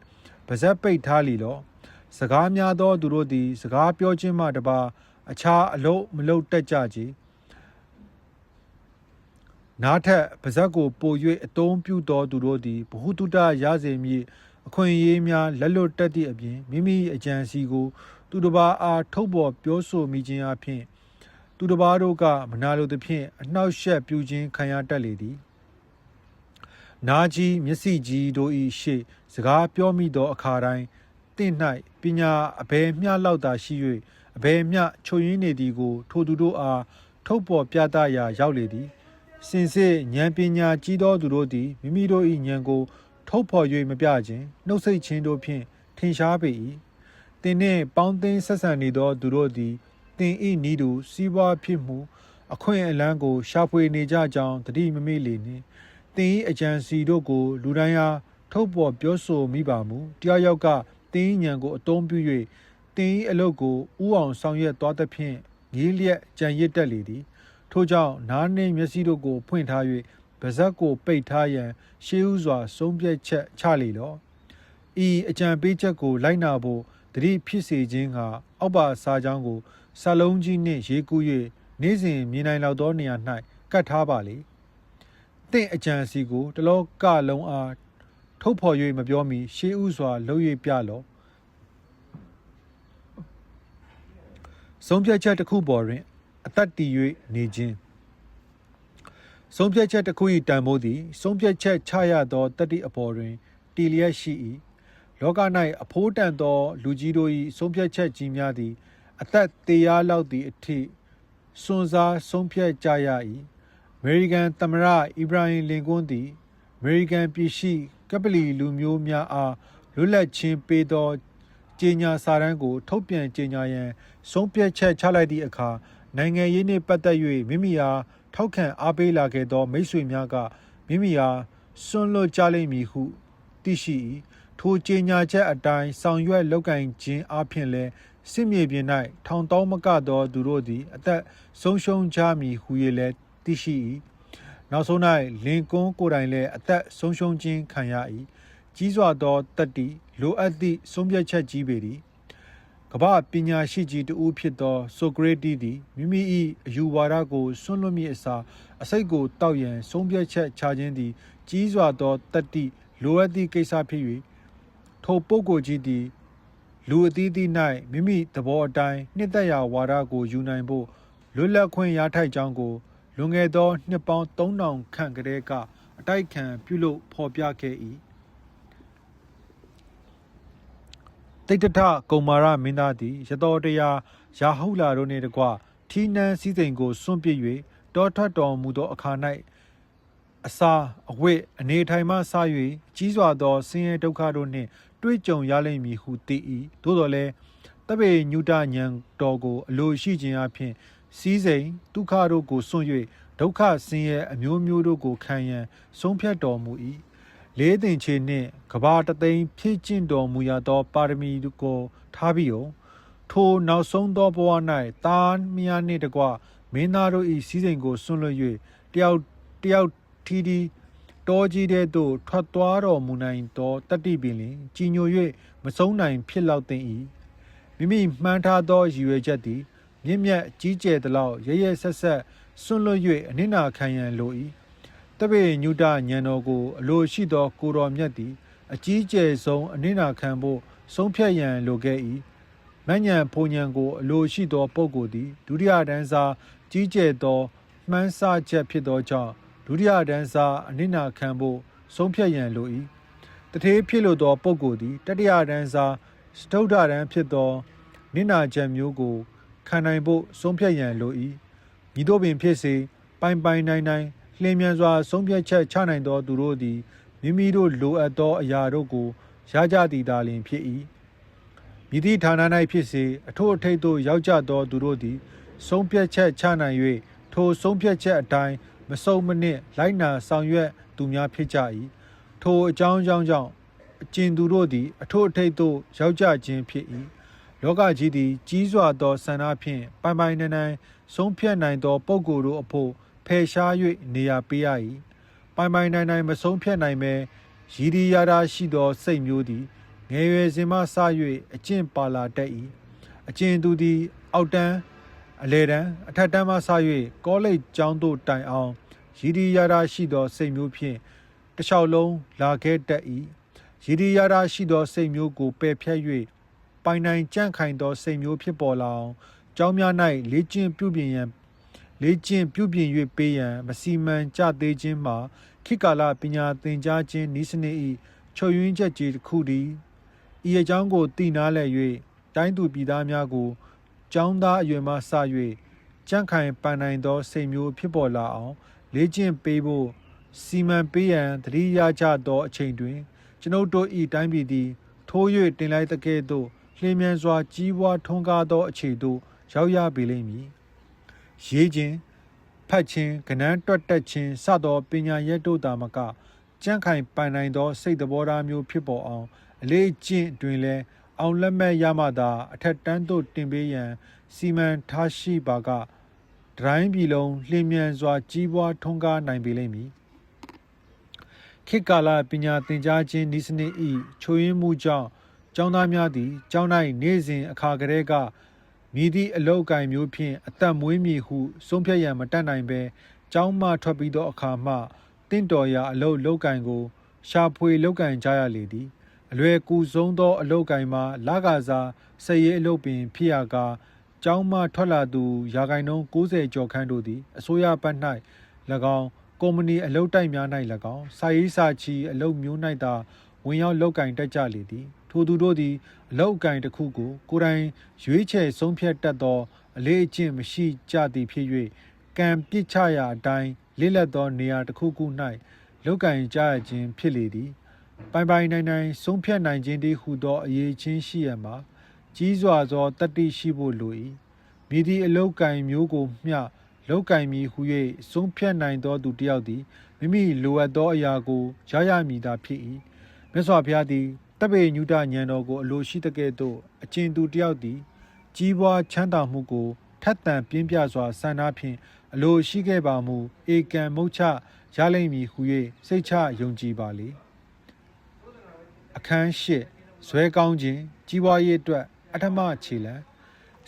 ပါးစပ်ပိတ်ထားလီလောစကားများသောသူတို့သည်စကားပြောခြင်းမှတပါအခြားအလုပ်မလုပ်တတ်ကြကြနားထက်ပါးစပ်ကိုပို၍အသုံးပြုသောသူတို့သည်ဗဟုသုတရစေမည်အခွင့်အရေးများလက်လွတ်တတ်သည့်အပြင်မိမိအကြံစီကိုသူတစ်ပါးအားထုတ်ပေါ်ပြောဆိုမိခြင်းအပြင်သူတစ်ပါးတို့ကမနာလိုသဖြင့်အနှောက်အယှက်ပြုခြင်းခံရတတ်လေသည်နားကြီးမျက်စိကြီးတို့၏ရှေ့စကားပြောမိသောအခါတိုင်းတင့်၌ပညာအဘယ်မျှလောက်သာရှိ၍အဘယ်မျှချုပ်ရင်းနေသည်ကိုထိုသူတို့အားထုတ်ပေါ်ပြသရာရောက်လေသည်စင်စစ်ဉာဏ်ပညာကြီးသောသူတို့သည်မိမိတို့၏ဉာဏ်ကိုထုတ်ဖော်၍မပြခြင်းနှုတ်ဆက်ခြင်းတို့ဖြင့်ထင်ရှားပေ၏သင်နှင့်ပေါင်းသင်းဆက်ဆံနေသောသူတို့သည်သင်၏နီးတူစီးပွားဖြစ်မှုအခွင့်အလမ်းကိုရှာဖွေနေကြကြောင်းတတိမမေ့လေနှင့်သင်၏အကြံစီတို့ကိုလူတိုင်းအားထုတ်ပေါ်ပြောဆိုမိပါမူတယောက်ယောက်ကသင်၏ဉာဏ်ကိုအသုံးပြု၍သင်၏အလုပ်ကိုဥအောင်ဆောင်ရွက်သွားသဖြင့်ငေးလျက်ကြံရစ်တတ်လေသည်ထို့ကြောင့်နားနှင့်မျက်စိတို့ကိုဖွင့်ထား၍ပါးစပ်ကိုပိတ်ထားရန်ရှေးဥစွာဆုံးဖြတ်ချက်ချလေလောဤအကြံပေးချက်ကိုလိုက်နာဖို့တတိဖြစ်စေခြင်းကအောက်ပါစာကြောင်းကိုစာလုံးကြီးနှင့်ရေးကူး၍နေ့စဉ်မြင်နိုင်လောက်သောနေရာ၌ကတ်ထားပါလေသင်အကြံစီကိုတလောကလုံးအားထုတ်ဖော်၍မပြောမီရှေးဥစွာလှုပ်၍ပြလောဆုံးဖြတ်ချက်တစ်ခုပေါ်တွင်အသက်တည်၍နေခြင်းဆုံးဖြတ်ချက်တစ်ခု၏တန်ဖိုးသည်ဆုံးဖြတ်ချက်ချရသောတတ္တိအပေါ်တွင်တည်လျက်ရှိ၏လောက၌အဖိုးတန်သောလူကြီးတို့၏ဆုံးဖြတ်ချက်ကြီးများသည်အသက်သေရလောက်သည့်အထိစွန့်စားဆုံးဖြတ်ကြရ၏အမေရိကန်သမ္မတအီဘရာဟင်လင်ကွန်းသည်အမေရိကန်ပြည်ရှိကပလီလူမျိုးများအားလွတ်လပ်ခြင်းပေးသောကြေညာစာတမ်းကိုထုတ်ပြန်ကြေညာရန်ဆုံးဖြတ်ချက်ချလိုက်သည့်အခါနိုင်ငံရေးနှင့်ပတ်သက်၍မိမိအားထောက်ခံအားပေးလာခဲ့သောမိတ်ဆွေများကမိမိအားစွန့်လွတ်ကြလိမ့်မည်ဟုသိရှိ၏ထိုကြေညာချက်အတိုင်းဆောင်ရွက်လုပ်ကိုင်ခြင်းအပြင်လည်းစစ်မြေပြင်၌ထောင်တောင်းမကသောသူတို့သည်အသက်ဆုံးရှုံးကြမည်ဟု၍လည်းသိရှိ၏နောက်ဆုံး၌လင်ကွန်းကိုယ်တိုင်လည်းအသက်ဆုံးရှုံးခြင်းခံရ၏ကြီးစွာသောတတ္တိလိုအပ်သည့်ဆုံးဖြတ်ချက်ကြီးပေသည်ကမ္ဘာပညာရှိကြီးတဦးဖြစ်သောဆိုကရေတီသည်မိမိ၏အယူဝါဒကိုစွန့်လွတ်မည့်အစားအစိတ်ကိုတောက်ရန်ဆုံးဖြတ်ချက်ချခြင်းသည်ကြီးစွာသောတတ္တိလိုအပ်သည့်ကိစ္စဖြစ်၍ထိုပုဂ္ဂိုလ်ကြီးသည်လူအသီးသီး၌မိမိသဘောအတိုင်းနှစ်သက်ရာဝါဒကိုယူနိုင်ဖို့လွတ်လပ်ခွင့်ရထိုက်ကြောင်းကိုလွန်ခဲ့သောနှစ်ပေါင်း3000ခန့်ကတည်းကအတိုက်ခံပြုလုပ်ဖော်ပြခဲ့၏တိတ္တထကုမာရမင်းသားသည်ရတော်တရားရာဟုလာတို့နှင့်တကွ ထီးနှန်းစည်းစိမ်ကိုစွန့်ပစ်၍တောထွက်တော်မူသောအခါ၌အစာအဝတ်အနေထိုင်မှစ၍ကြီးစွာသောဆင်းရဲဒုက္ခတို့နှင့်တွေ့ကြုံရလိမ့်မည်ဟုသိ၏သို့တော်လည်းတပေညုတဉဏ်တော်ကိုအလိုရှိခြင်းအပြင်စည်းစိမ်ဒုက္ခတို့ကိုစွန့်၍ဒုက္ခဆင်းရဲအမျိုးမျိုးတို့ကိုခံရန်ဆုံးဖြတ်တော်မူ၏လေးတင်ချေနှင့်ကဘာတသိန်းဖြည့်ကျင့်တော်မူရသောပါရမီကိုထားပြီးအောင်ထိုနောက်ဆုံးသောဘဝ၌သားမယားနှင့်တကွမင်းသားတို့၏စည်းစိမ်ကိုစွန့်လွတ်၍တယောက်ထီးတောကြီးတဲ့သို့ထွက်သွားတော်မူနိုင်သောတတ္တိပင်လင်ကြည်ညို၍မဆုံးနိုင်ဖြစ်လောက်သင့်၏မိမိမှန်းထားသောရည်ရွယ်ချက်သည်မြင့်မြတ်ကြီးကျယ်သလောက်ရရဆက်ဆက်စွန့်လွတ်၍အနစ်နာခံရန်လို၏တပေညုတဉာဏ်တော်ကိုအလိုရှိသောကိုတော်မြတ်သည်အကြီးကျယ်ဆုံးအနစ်နာခံဖို့ဆုံးဖြတ်ရန်လိုခဲ့၏မဉ္ဇဉ်ဘုံဉဏ်ကိုအလိုရှိသောပုဂ္ဂိုလ်သည်ဒုတိယတန်းစားကြီးကျယ်သောမှန်းဆချက်ဖြစ်သောကြောင့်ဒုတိယတန်းစားအနစ်နာခံဖို့ဆုံးဖြတ်ရန်လို၏တထေးဖြစ်လိုသောပုဂ္ဂိုလ်သည်တတိယတန်းစားစတုဒ္ဓတန်းဖြစ်သောနစ်နာချက်မျိုးကိုခံနိုင်ဖို့ဆုံးဖြတ်ရန်လို၏ညီတို့ပင်ဖြစ်စေပိုင်နိုင်လျင်မြန်စွာဆုံးဖြတ်ချက်ချနိုင်သောသူတို့သည်မိမိတို့လိုအပ်သောအရာတို့ကိုရကြသည်သာလျှင်ဖြစ်၏မြည်သည့်ဌာန၌ဖြစ်စေအထို့အထိပ်သို့ရောက်ကြသောသူတို့သည်ဆုံးဖြတ်ချက်ချနိုင်၍ထိုဆုံးဖြတ်ချက်အတိုင်းမစုံမနစ်လိုက်နာဆောင်ရွက်သူများဖြစ်ကြ၏ထိုအကြောင်းကြောင့်အကျဉ်သူတို့သည်အထို့အထိပ်သို့ရောက်ကြခြင်းဖြစ်၏လောကကြီးသည်ကြီးစွာသောဆန္ဒဖြင့်ပိုင်နိုင်ဆုံးဖြတ်နိုင်သောပုဂ္ဂိုလ်တို့အဖို့ဖယ်ရှား၍နေရာပေးရ၏ပိုင်နိုင်မဆုံးဖြတ်နိုင်ပဲရည်ရည်ရတာရှိသောစိတ်မျိုးသည်ငယ်ရွယ်စဉ်မှစ၍အကျင့်ပါလာတတ်၏အကျဉ်သူသည်အောက်တန်းအလေတန်းအထက်တန်းမှစ၍ကောလိပ်ကျောင်းသို့တိုင်အောင်ရည်ရည်ရတာရှိသောစိတ်မျိုးဖြင့်တစ်လျှောက်လုံးလာခဲ့တတ်၏ရည်ရည်ရတာရှိသောစိတ်မျိုးကိုပယ်ဖြတ်၍ပိုင်နိုင်ကြန့်ခိုင်သောစိတ်မျိုးဖြစ်ပေါ်လာအောင်ကျောင်းများ၌လေ့ကျင့်ပြုပြင်၍ပေးရန်မစီမံကြသေးခြင်းမှာခေတ်ကာလပညာသင်ကြားခြင်းနည်းစနစ်၏ချုပ်ယွင်းချက်ကြီးတစ်ခုသည်ဤအကြောင်းကိုသိနာလည်၍တိုင်းသူပြည်သားများကိုကျောင်းသားအရွယ်မှစ၍ကြန့်ခိုင်ပန်နိုင်သောစိတ်မျိုးဖြစ်ပေါ်လာအောင်လေ့ကျင့်ပေးဖို့စီမံပေးရန်တတိယကြသောအချိန်တွင်ကျွန်ုပ်တို့၏တိုင်းပြည်သည်ထိုး၍တင်လိုက်သကဲ့သို့လျင်မြန်စွာကြီးပွားထွန်းကားသောအခြေသို့ရောက်ရပေလိမ့်မည်ရေးခြင်းဖတ်ခြင်းကဏ္ဍတွက်တက်ခြင်းစသောပညာရက်တို့သာမကကြန့်ခိုင်ပန်နိုင်သောစိတ်သဘောထားမျိုးဖြစ်ပေါ်အောင်အလေးကျင့်တွင်လည်းအောင်လက်မဲ့ရမှသာအထက်တန်းသို့တင်ပေးရန်စီမံထားရှိပါကတိုင်းပြည်လုံးလျင်မြန်စွာကြီးပွားထွန်းကားနိုင်ပေလိမ့်မည်ခေတ်ကာလပညာသင်ကြားခြင်းနည်းစနစ်၏ချိုးယွင်းမှုကြောင့်ကျောင်းသားများသည်ကျောင်း၌နေ့စဉ်အခါကတည်းကမည်သည့်အလောက်အကင်မျိုးဖြင့်အသက်မွေးမည်ဟုဆုံးဖြတ်ရန်မတတ်နိုင်ပဲကျောင်းမှထွက်ပြီးသောအခါမှတင့်တော်ရာအလောက်လောက်ကင်ကိုရှာဖွေလောက်ကင်ကြရလေသည်အလွယ်ကူဆုံးသောအလောက်ကင်မှာလကားစားစည်ရဲအလုပ်ပင်ဖြစ်ရကာကျောင်းမှထွက်လာသူရာခိုင်နှုန်း90ကျော်ခန့်တို့သည်အစိုးရဘက်၌၎င်းကုမ္ပဏီအလုပ်တိုက်များ၌၎င်းစာရေးစာချီအလုပ်မျိုး၌သာဝင်ရောက်လောက်ကင်တက်ကြလေသည်ထိုသူတို့သည်အလောက်အကင်တစ်ခုကိုကိုယ်တိုင်ရွေးချယ်ဆုံးဖြတ်တတ်သောအလေးအကျင့်မရှိကြသည်ဖြစ်၍ကံပစ်ချရာအတိုင်းလစ်လက်သောနေရာတစ်ခုခု၌လောက်ကင်ကြရခြင်းဖြစ်လေသည်ပိုင်နိုင်ဆုံးဖြတ်နိုင်ခြင်းတည်းဟုသောအရေးချင်းရှိရမှာကြီးစွာသောတတ္တိရှိဖို့လို၏မည်သည့်အလောက်ကင်မျိုးကိုမျှလောက်ကင်မည်ဟု၍ဆုံးဖြတ်နိုင်သောသူတစ်ယောက်သည်မိမိလိုအပ်သောအရာကိုရမည်သာဖြစ်၏မြတ်စွာဘုရားသည်တပေညုတဉာဏ်တော်ကိုအလိုရှိသကဲ့သို့အကျဉ်သူတစ်ယောက်သည်ကြီးပွားချမ်းသာမှုကိုထက်သန်ပြင်းပြစွာဆန္ဒဖြင့်အလိုရှိခဲ့ပါမူဧကံမုတ်ချရလိမ့်မည်ဟု၍စိတ်ချယုံကြည်ပါလေအခန်း၈ဇွဲကောင်းခြင်းကြီးပွားရေးအတွက်အဋ္ဌမခြေလှမ်း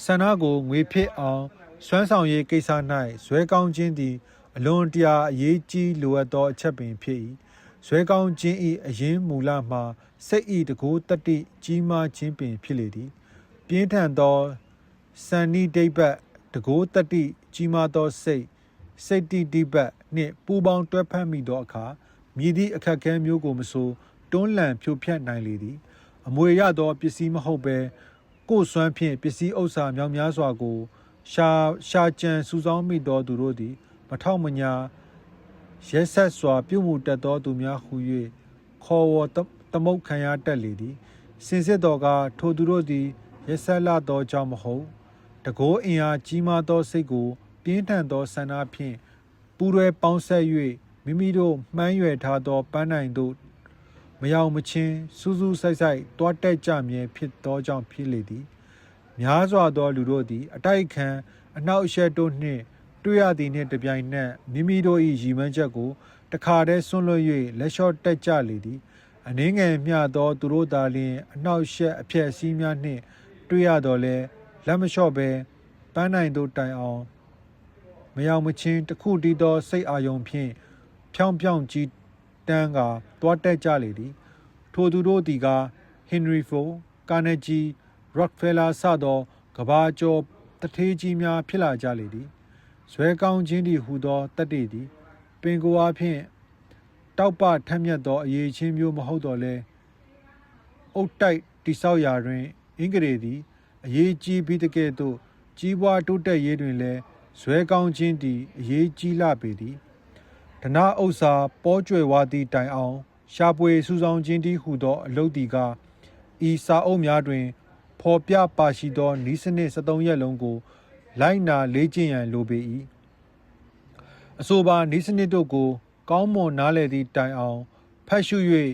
ဆန္ဒကိုငွေဖြစ်အောင်စွမ်းဆောင်ရေးကိစ္စ၌ဇွဲကောင်းခြင်းသည်အလွန်တရာအရေးကြီးလိုအပ်သောအချက်ပင်ဖြစ်၏ဇွဲကောင်းခြင်း၏အရင်းမူလမှာစိတ်၏တကူတတ္တိကြီးမားခြင်းပင်ဖြစ်လေသည်ပြင်းထန်သောစန္နိဒိဗ္ဗတ်တကူတတ္တိကြီးမားသောစိတ်တိတိဗ္ဗတ်နှင့်ပူးပေါင်းတွဲဖက်မိသောအခါမြည်သည့်အခက်အခဲမျိုးကိုမဆိုတွန်းလှန်ဖြိုဖျက်နိုင်လေသည်အမွေရသောပစ္စည်းမဟုတ်ဘဲကိုယ်စွမ်းဖြင့်ပစ္စည်းဥစ္စာမြောက်များစွာကို ရှာကြံစုဆောင်းမိသောသူတို့သည်မထောက်မညာရဲဆက်စွာပြုမှုတတ်သောသူများဟု၍ခေါ်ဝေါ်သမုတ်ခံရတတ်လေသည်စင်စစ်တော်ကထိုသူတို့သည်ရဲဆက်လာသောကြောင့်မဟုတ်တကိုးအင်အားကြီးမားသောစိတ်ကိုပြင်းထန်သောဆန္ဒဖြင့်ပူးတွဲပေါင်းဆက်၍မိမိတို့မှန်းရွယ်ထားသောပန်းနိုင်သို့မရောက်မချင်းစူးစူးဆိုင်ဆိုင်တွားတက်ကြမြဲဖြစ်သောကြောင့်ဖြစ်လေသည်များစွာသောလူတို့သည်အတိုက်ခံအနောက်အရှက်တို့နှင့်တွေ့ရသည်နှင့်တပြိုင်နက်မိမိတို့၏ရည်မှန်းချက်ကိုတခါတည်းဆွန့်လွတ်၍လက်လျှော့တက်ကြလေသည်အနှင်းငယ်မျှသောသူတို့သာလျှင်အနောက်ရှက်အဖြက်စီးများနှင့်တွေ့ရတော်လဲလက်မလျှော့ဘဲပန်းနိုင်သို့တိုင်အောင်မရောက်မချင်းတခုတည်းသောစိတ်အာယုံဖြင့်ဖြောင်းဖြောင်းကြီးတန်းကတွားတက်ကြလေသည်ထိုသူတို့သည်ကဟင်ရီဖိုကာနေဂျီရော့ဖဲလာစသောကဘာကျော်တထေးကြီးများဖြစ်လာကြလေသည်ဇွဲကောင်းခြင်းသည်ဟူသောတတ္တိသည်ပင်ကိုအားဖြင့်တောက်ပထက်မြက်သောအရေးချင်းမျိုးမဟုတ်တော့လဲအုတ်တိုက်တိဆောက်ရာတွင်အင်္ဂရေသည်အရေးကြီးပြီးတကဲ့သို့ကြီးပွားတိုးတက်ရေးတွင်လည်းဇွဲကောင်းခြင်းသည်အရေးကြီးလာပေသည်ဓနဥစ္စာပေါ်ကျွယ်ဝသည့်တိုင်အောင်ရှာပွေစုဆောင်ခြင်းသည်ဟူသောအလုပ်သည်ကဤစာအုပ်များတွင်ဖော်ပြပါရှိသောဤစနစ်73ရက်လုံးကိုလိုက်နာလေ့ကျင့်ရန်လိုပေ၏အဆိုပါဤစနစ်တို့ကိုကောင်းမွန်နားလည်သည့်တိုင်အောင်ဖတ်ရှု၍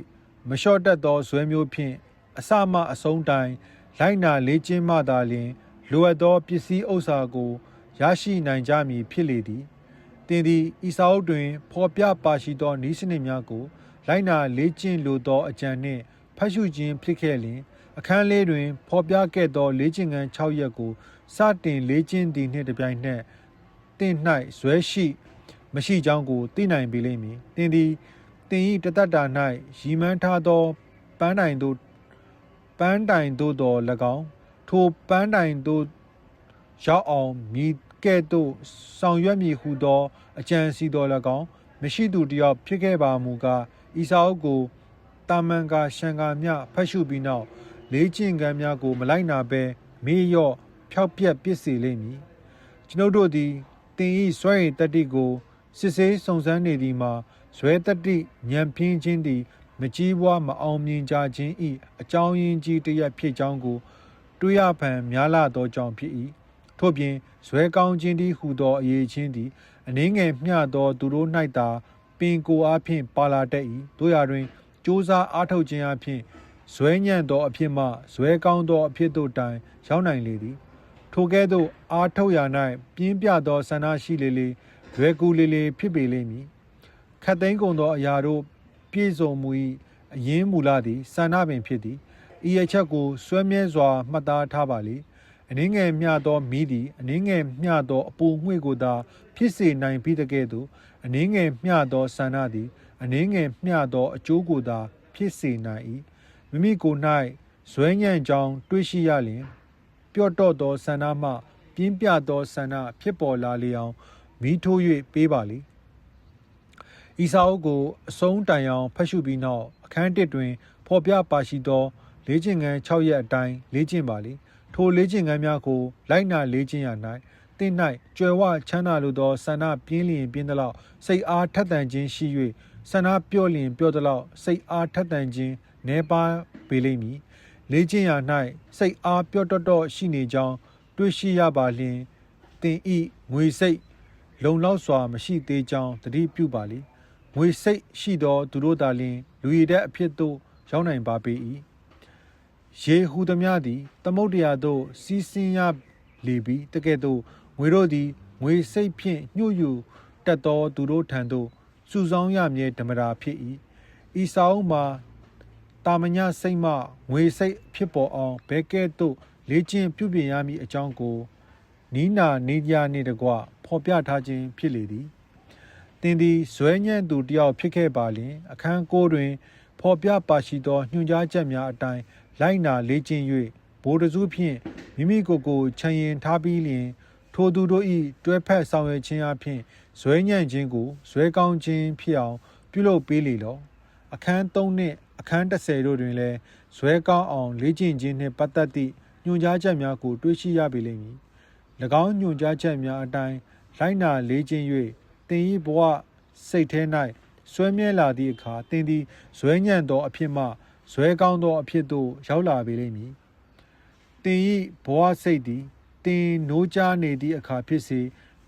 မလျှော့တတ်သောဇွဲမျိုးဖြင့်အစမှအဆုံးတိုင်လိုက်နာလေ့ကျင့်မှသာလျှင်လိုအပ်သောပစ္စည်းဥစ္စာကိုရရှိနိုင်ကြမည်ဖြစ်လေသည်တင်သည်ဤစာအုပ်တွင်ဖော်ပြပါရှိသောဤစနစ်များကိုလိုက်နာလေ့ကျင့်လိုသောအကြံနှင့်ဖတ်ရှုခြင်းဖြစ်ခဲ့လျင်အခန်းလေးတွင်ဖော်ပြခဲ့သောလေ့ကျင့်ခန်း6ရက်ကိုစတင်လေ့ကျင့်သည်နှင့်တပြိုင်နက်သင်၌ဇွဲရှိမရှိကြောင်းကိုသိနိုင်ပေလိမ့်မည်သင်သည်သင်၏တသက်တာ၌ရည်မှန်းထားသောပန်းတိုင်သို့တော်၎င်းထိုပန်းတိုင်သို့ရောက်အောင်မြည်ကဲ့သို့ဆောင်ရွက်မည်ဟုသောအကြံစီတော်၎င်းမရှိသူတယောက်ဖြစ်ခဲ့ပါမူကားဤစာအုပ်ကိုတာမန်ကာရှံကာမျှဖတ်ရှုပြီးနောက်လေ့ကျင့်ခန်းများကိုမလိုက်နာဘဲမေ့လျော့ဖျောက်ပြက်ပစ်စေလိမ့်မည်ကျွန်ုပ်တို့သည်သင်၏စွဲရည်တတ္တိကိုစစ်ဆေးစုံစမ်းနေသည်မှာဇွဲတတ္တိဉာဏ်ဖြင်းခြင်းသည်မကြီးပွားမအောင်မြင်ကြခြင်း၏အကြောင်းရင်းကြီးတစ်ရပ်ဖြစ်ကြောင်းကိုတွေ့ရဖန်များလာသောကြောင့်ဖြစ်၏ထို့ပြင်ဇွဲကောင်းခြင်းသည်ဟူသောအရေးချင်းသည်အနှင်းငယ်မျှသောသူတို့၌သာပင်ကိုအားဖြင့်ပါလာတတ်၏တို့ရာတွင်စ조사အားထုတ်ခြင်းအပြင်ဇွဲညံ့သောအဖြစ်မှဇွဲကောင်းသောအဖြစ်တို့တိုင်ရောက်နိုင်လေသည်ထိုကဲ့သို့အားထုတ်ရာ၌ပြင်းပြသောဆန္ဒရှိလေလေလွယ်ကူလေလေဖြစ်ပေလိမ့်မည်ခတ်သိမ်းကုန်သောအရာတို့ပြည့်စုံမူ၏အရင်းမူလသည်ဆန္ဒပင်ဖြစ်သည်ဤအချက်ကိုစွဲမြဲစွာမှတ်သားထားပါလေအနှင်းငယ်မျှသောမိသည်အနှင်းငယ်မျှသောအပူငွေ့ကိုသာဖြစ်စေနိုင်ပြီးတကဲ့သို့အနှင်းငယ်မျှသောဆန္ဒသည်အနှင်းငယ်မျှသောအကျိုးကိုသာဖြစ်စေနိုင်၏မိမိကိုယ်၌ဇွဲညံ့ကြောင်းတွေ့ရှိရလျင်ပျော့တော့သောဆန္ဒမှပြင်းပြသောဆန္ဒဖြစ်ပေါ်လာလေအောင်မိထိုး၍ပေးပါလေဤစာအုပ်ကိုအဆုံးတိုင်အောင်ဖတ်ရှုပြီးနောက်အခန်း1တွင်ဖော်ပြပါရှိသောလေ့ကျင့်ခန်း6ရက်အတိုင်းလေ့ကျင့်ပါလေထိုလေ့ကျင့်ခန်းများကိုလိုက်နာလေ့ကျင့်ရ၌သင်၌ကြွယ်ဝချမ်းသာလိုသောဆန္ဒပြင်းလျင်ပြင်းသလောက်စိတ်အားထက်သန်ခြင်းရှိ၍ဆန္ဒပျော့လျင်ပျော့သလောက်စိတ်အားထက်သန်ခြင်းနည်းပါးပေလိမ့်မည်လေ့ကျင့်ရာ၌စိတ်အားပျော့တော့ရှိနေကြောင်းတွေ့ရှိရပါလျင်သင်ဤငွေစိတ်လုံလောက်စွာမရှိသေးကြောင်းသတိပြုပါလေငွေစိတ်ရှိသောသူတို့သာလျှင်လူရည်တဲ့အဖြစ်သို့ရောက်နိုင်ပါပေ၏ရေဟူသမျှသည်သမုဒ္ဒရာသို့စီးဆင်းရလေပြီးတကဲ့သို့ငွေတို့သည်ငွေစိတ်ဖြင့်ညှို့ယူတတ်သောသူတို့ထံသို့စုဆောင်းရမည်ဓမ္မတာဖြစ်၏ဤစာအုပ်မှာတာမညစိတ်မှငွေစိတ်ဖြစ်ပေါ်အောင်ဘဲကဲ့သို့လေ့ကျင့်ပြုပြင်ရမည်အကြောင်းကိုနီးနာနေကြနှင့်တကွဖော်ပြထားခြင်းဖြစ်လေသည်သင်သည်ဇွဲညံ့သူတယောက်ဖြစ်ခဲ့ပါလျင်အခန်း9တွင်ဖော်ပြပါရှိသောညွှန်ကြားချက်များအတိုင်းလိုက်နာလေ့ကျင့်၍ဘိုးတစုဖြင့်မိမိကိုယ်ကိုခြံရင်ထားပြီးလျင်ထိုသူတို့၏တွဲဖက်ဆောင်ရွက်ခြင်းအပြင်ဇွဲညံ့ခြင်းကိုဇွဲကောင်းခြင်းဖြစ်အောင်ပြုလုပ်ပေးလေလောအခန်း3နှင့်အခန်း10တို့တွင်လည်းဇွဲကောင်းအောင်လေ့ကျင့်ခြင်းနှင့်ပတ်သက်သည့်ညွှန်ကြားချက်များကိုတွေ့ရှိရပေလိမ့်မည် ၎င်းညွှန်ကြားချက်များအတိုင်းလိုက်နာလေးခြင်း၍တင်ဤဘဝစိတ်ထဲ၌ဆွဲမြဲလာသည့်အခါတင်သည်ဇွဲညံ့သောအဖြစ်မှဇွဲကောင်းသောအဖြစ်သို့ရောက်လာပေလိမ့်မည်တင်ဤဘဝစိတ်သည်တင်နိုးကြားနေသည့်အခါဖြစ်စေ